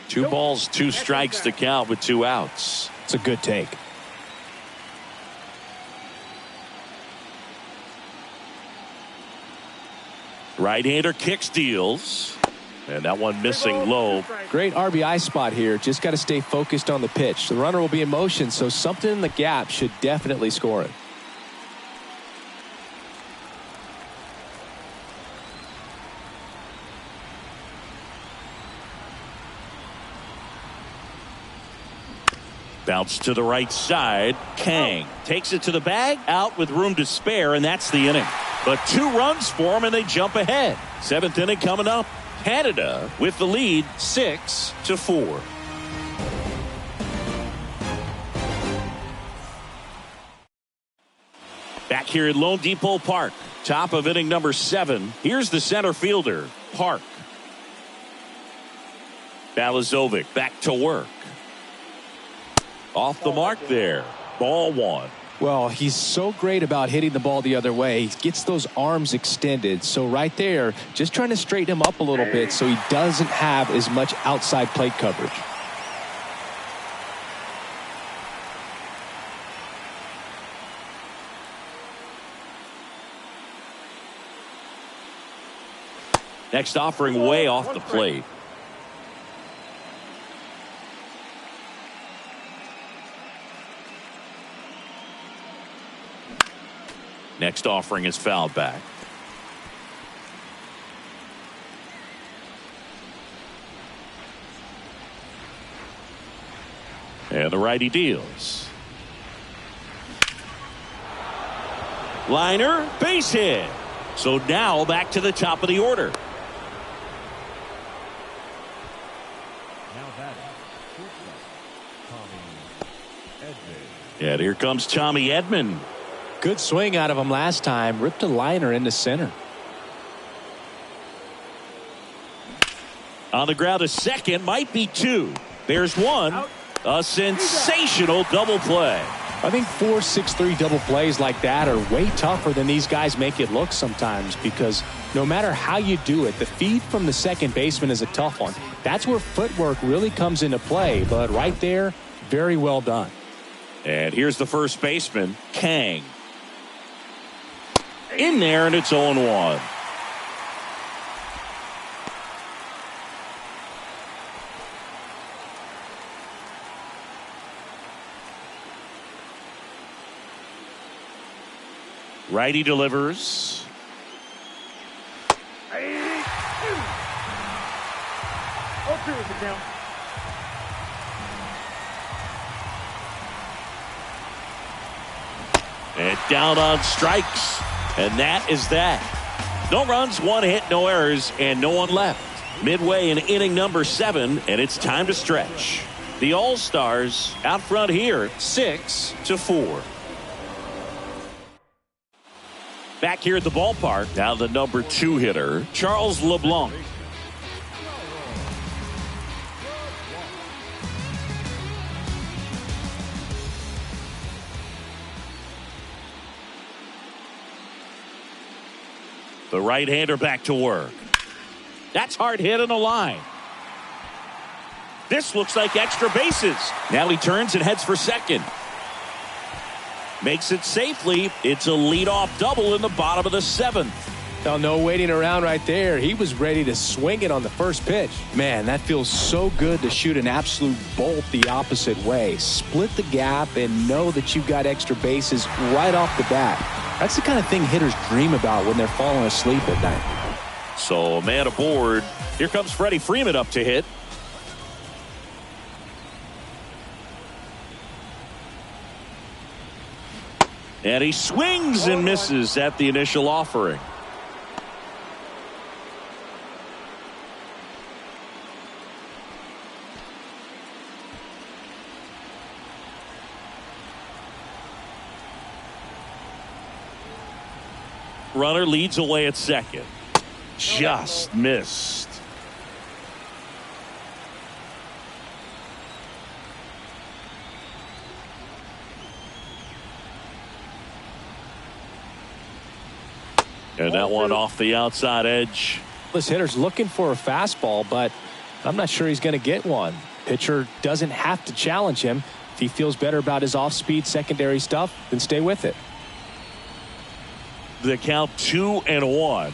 2 balls, 2 strikes to count with 2 outs. It's a good take. Right-hander kicks, deals. And that one missing low. Great RBI spot here. Just got to stay focused on the pitch. The runner will be in motion, so something in the gap should definitely score it. Bounce to the right side. Kang takes it to the bag, out with room to spare, and that's the inning. But 2 runs for him, and they jump ahead. 7th inning coming up. Canada with the lead, 6-4. Back here at Lone Depot Park, top of inning number 7. Here's the center fielder, Park. Balazovic back to work. Off the mark there. Ball 1. Well, he's so great about hitting the ball the other way. He gets those arms extended. So right there, just trying to straighten him up a little bit so he doesn't have as much outside plate coverage. Next offering way off the plate. Next offering is fouled back. And the righty deals. Liner, base hit. So now back to the top of the order. Now batting, Tommy Edman. And here comes Tommy Edman. Good swing out of him last time. Ripped a liner into center. On the ground, a second, might be two. There's one. A sensational double play. I think 4-6-3 double plays like that are way tougher than these guys make it look sometimes, because no matter how you do it, the feed from the second baseman is a tough one. That's where footwork really comes into play. But right there, very well done. And here's the first baseman, Kang. In there, and it's 0-1. Righty delivers. And down on strikes. And that is that. No runs, one hit, no errors, and no one left. Midway in inning number 7, and it's time to stretch. The All-Stars out front here, 6-4. Back here at the ballpark, now the number 2 hitter, Charles LeBlanc. The right-hander back to work. That's hard hit on the line. This looks like extra bases. Now he turns and heads for second. Makes it safely. It's a leadoff double in the bottom of the 7th. Now, no waiting around right there. He was ready to swing it on the first pitch. Man, that feels so good to shoot an absolute bolt the opposite way. Split the gap and know that you've got extra bases right off the bat. That's the kind of thing hitters dream about when they're falling asleep at night. So a man aboard. Here comes Freddie Freeman up to hit. And he swings and misses at the initial offering. Runner leads away at second. Just missed. And that one off the outside edge. This hitter's looking for a fastball, but I'm not sure he's going to get one. Pitcher doesn't have to challenge him. If he feels better about his off-speed secondary stuff, then stay with it. The count 2-1.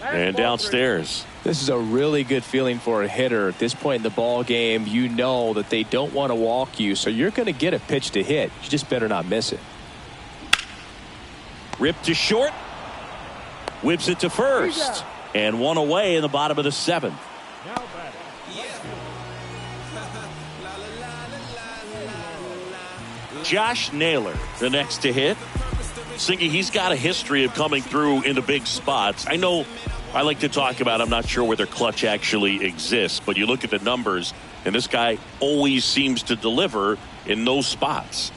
And downstairs. This is a really good feeling for a hitter. At this point in the ball game, you know that they don't want to walk you, so you're going to get a pitch to hit. You just better not miss it. Ripped to short. Whips it to first. And one away in the bottom of the 7th. Now batting. Josh Naylor, the next to hit. Singy, he's got a history of coming through in the big spots. I know I like to talk about, I'm not sure whether clutch actually exists, but you look at the numbers, and this guy always seems to deliver in those spots.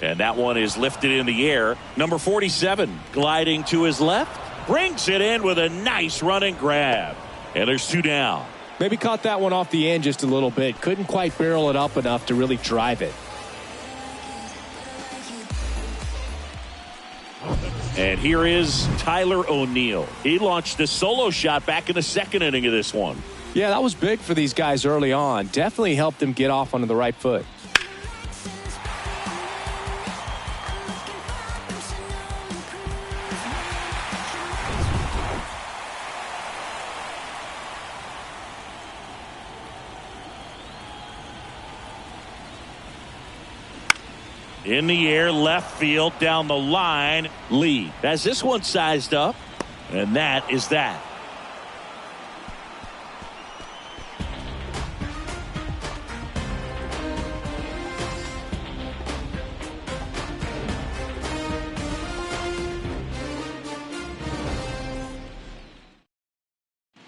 And that one is lifted in the air. Number 47 gliding to his left. Brings it in with a nice running grab. And there's 2 down. Maybe caught that one off the end just a little bit. Couldn't quite barrel it up enough to really drive it. And here is Tyler O'Neill. He launched a solo shot back in the second inning of this one. Yeah, that was big for these guys early on. Definitely helped them get off onto the right foot. In the air, left field, down the line. Lee has this one sized up, and that is that.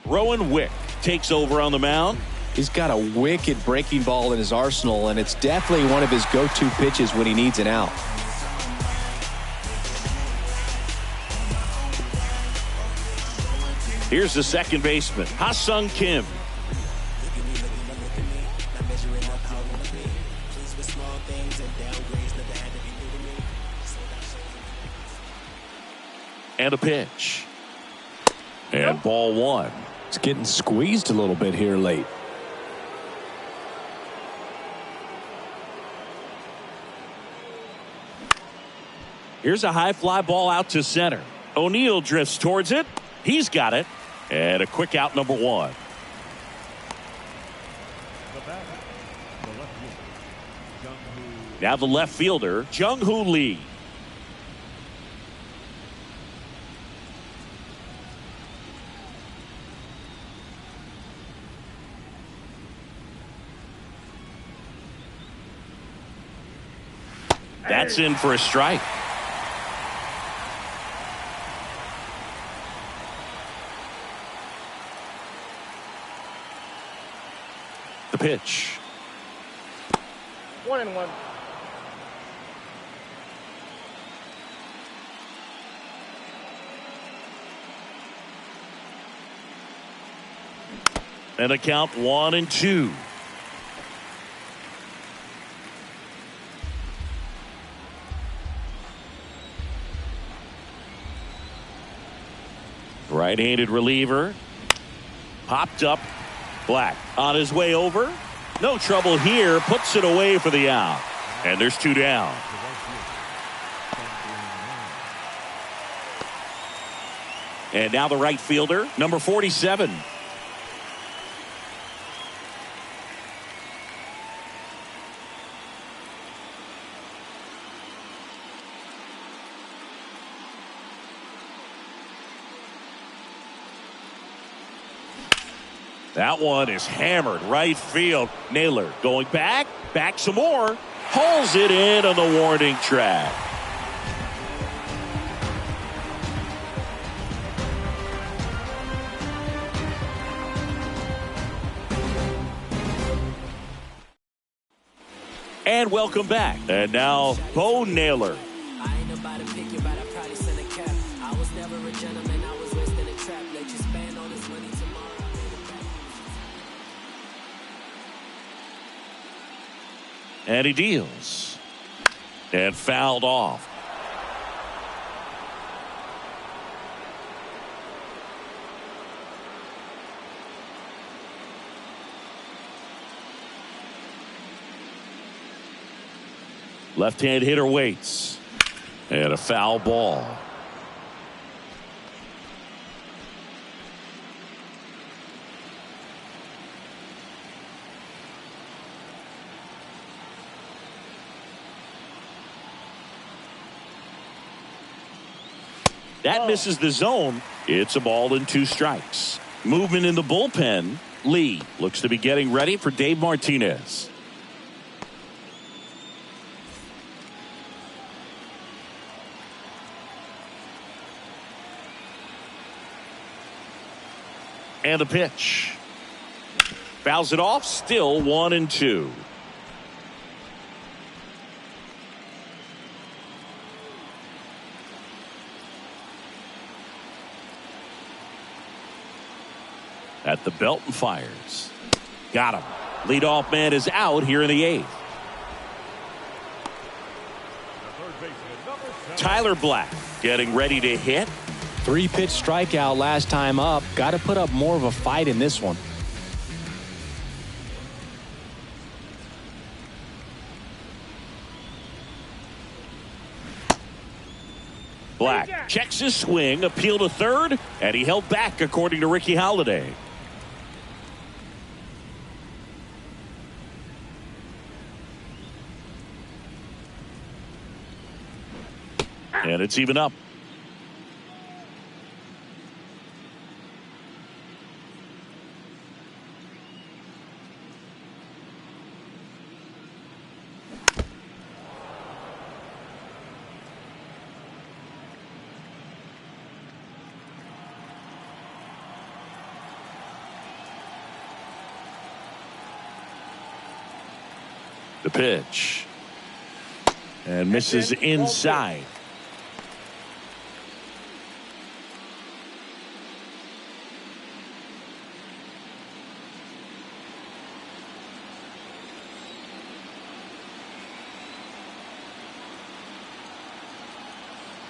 Rowan Wick takes over on the mound. He's got a wicked breaking ball in his arsenal, and it's definitely one of his go-to pitches when he needs an out. Here's the second baseman, Ha-Sung Kim. And a pitch. And ball one. It's getting squeezed a little bit here late. Here's a high fly ball out to center. O'Neill drifts towards it. He's got it. And a quick out, number one. Now the left fielder, Jung-Hoo Lee. That's in for a strike. The pitch. 1-1. And a count 1-2. Right-handed reliever. Popped up. Black on his way over. No trouble here. Puts it away for the out. And there's two down. And now the right fielder, number 47. That one is hammered right field. Naylor going back some more. Hauls it in on the warning track. And welcome back. And now Bo Naylor. I ain't about to pick you, but I probably send a cap. I was never a gentleman, I was raised in a trap. Let you spend all this money tomorrow. And he deals. And fouled off. Left-hand hitter waits. And a foul ball. That misses the zone. It's a ball and two strikes. Movement in the bullpen. Lee looks to be getting ready for Dave Martinez. And a pitch. Fouls it off. Still 1-2. At the belt and fires. Got him. Leadoff man is out here in the eighth. The third baseman, number Tyler Black getting ready to hit. 3-pitch strikeout last time up. Got to put up more of a fight in this one. Black checks his swing, appeal to third, and he held back according to Ricky Holiday. And it's even up. The pitch. And misses inside.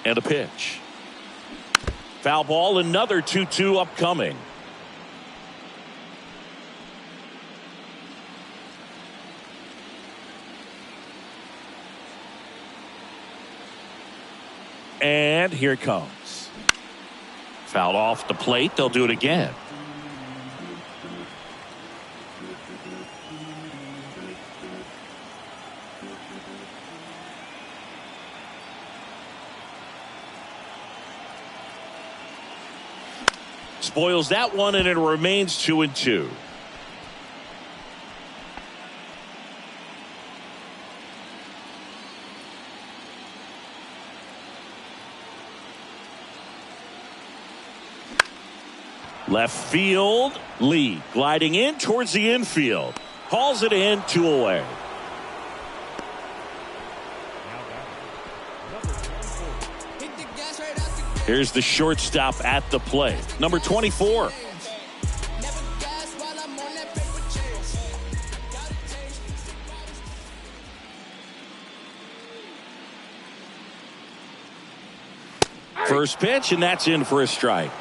And a pitch. Foul ball, another 2-2 upcoming. And here it comes. Fouled off the plate. They'll do it again. Spoils that one, and it remains 2-2. Left field, Lee gliding in towards the infield. Hauls it in, 2 away. Here's the shortstop at the plate, number 24. First pitch, and that's in for a strike.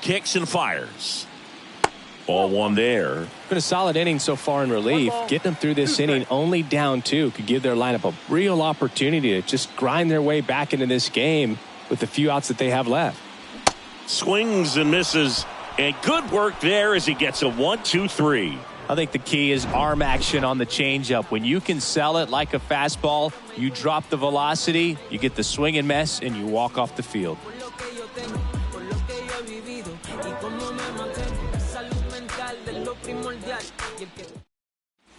Kicks and fires. Ball one there. Been a solid inning so far in relief. Getting them through this inning only down 2 could give their lineup a real opportunity to just grind their way back into this game with the few outs that they have left. Swings and misses, and good work there as he gets a 1-2-3. I think the key is arm action on the changeup. When you can sell it like a fastball, you drop the velocity, you get the swing and miss, and you walk off the field.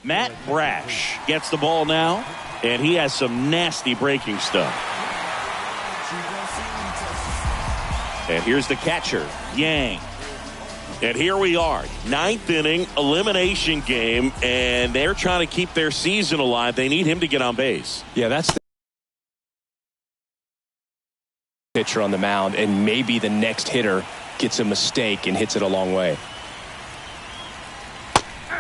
Matt Brash gets the ball now, and he has some nasty breaking stuff. And here's the catcher, Yang. And here we are, 9th inning, elimination game, and they're trying to keep their season alive. They need him to get on base. Yeah, that's the pitcher on the mound, and maybe the next hitter gets a mistake and hits it a long way.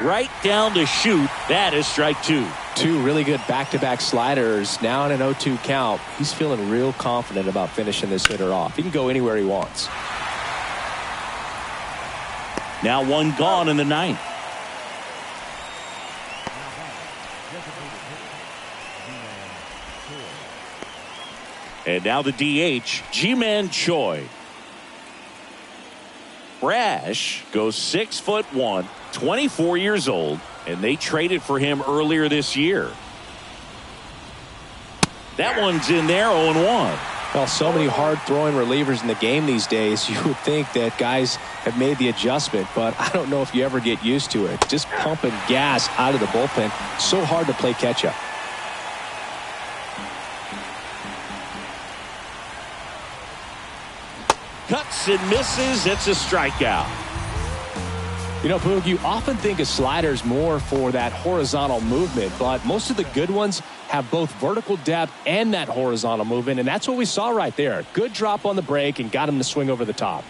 Right down to shoot. That is strike 2. 2 really good back-to-back sliders. Now in an 0-2 count. He's feeling real confident about finishing this hitter off. He can go anywhere he wants. Now 1 gone in the 9th. And now the DH, Ji-Man Choi. Brash goes 6'1", 24 years old, and they traded for him earlier this year. That one's in there, 0-1. Well, so many hard-throwing relievers in the game these days, you would think that guys have made the adjustment, but I don't know if you ever get used to it. Just pumping gas out of the bullpen, so hard to play catch-up. Cuts and misses. It's a strikeout. You know, Boog, you often think of sliders more for that horizontal movement, but most of the good ones have both vertical depth and that horizontal movement, and that's what we saw right there. Good drop on the break and got him to swing over the top.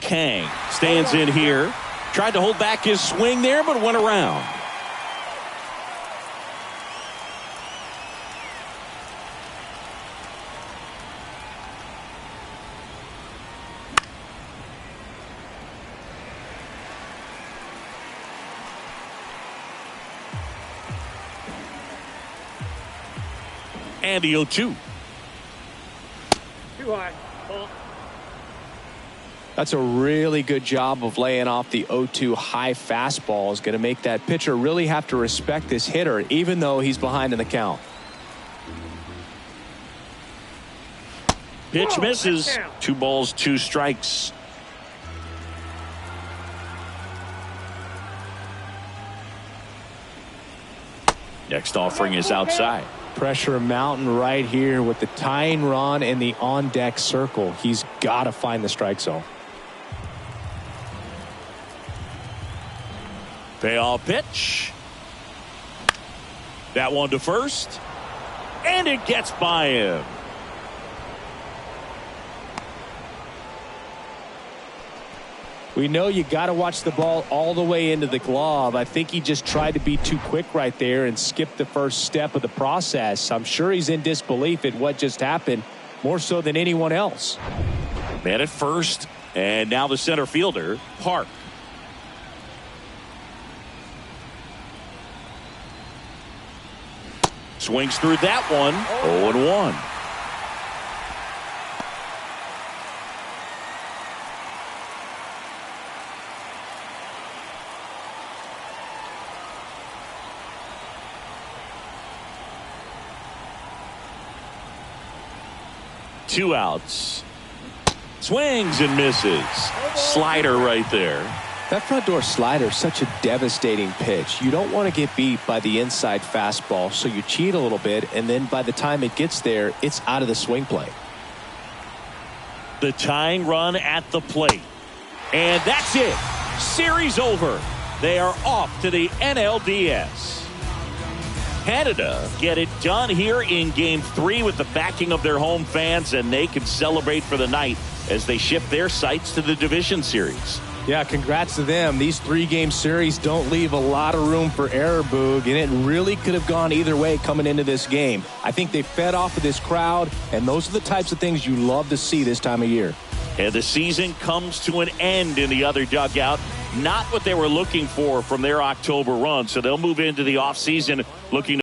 Kang stands in here. Tried to hold back his swing there, but went around. And the 0-2. Too high. Ball. That's a really good job of laying off the 0-2 high fastball. Is going to make that pitcher really have to respect this hitter, even though he's behind in the count. Pitch misses. 2 balls, 2 strikes. Next offering is outside. Pressure mountain right here with the tying run in the on-deck circle. He's got to find the strike zone. Payoff pitch. That one to first. And it gets by him. We know you got to watch the ball all the way into the glove. I think he just tried to be too quick right there and skipped the first step of the process. I'm sure he's in disbelief at what just happened, more so than anyone else. Man at first, and now the center fielder, Park. Swings through that one. 0-1. Two outs. Swings and misses. Slider right there. That front door slider is such a devastating pitch. You don't want to get beat by the inside fastball, so you cheat a little bit, and then by the time it gets there, it's out of the swing plate. The tying run at the plate. And that's it. Series over. They are off to the NLDS. Canada get it done here in Game 3 with the backing of their home fans, and they can celebrate for the night as they shift their sights to the division series. Yeah, congrats to them. These 3-game series don't leave a lot of room for error, Boog, and it really could have gone either way coming into this game. I think they fed off of this crowd, and those are the types of things you love to see this time of year. And the season comes to an end in the other dugout. Not what they were looking for from their October run, so they'll move into the offseason looking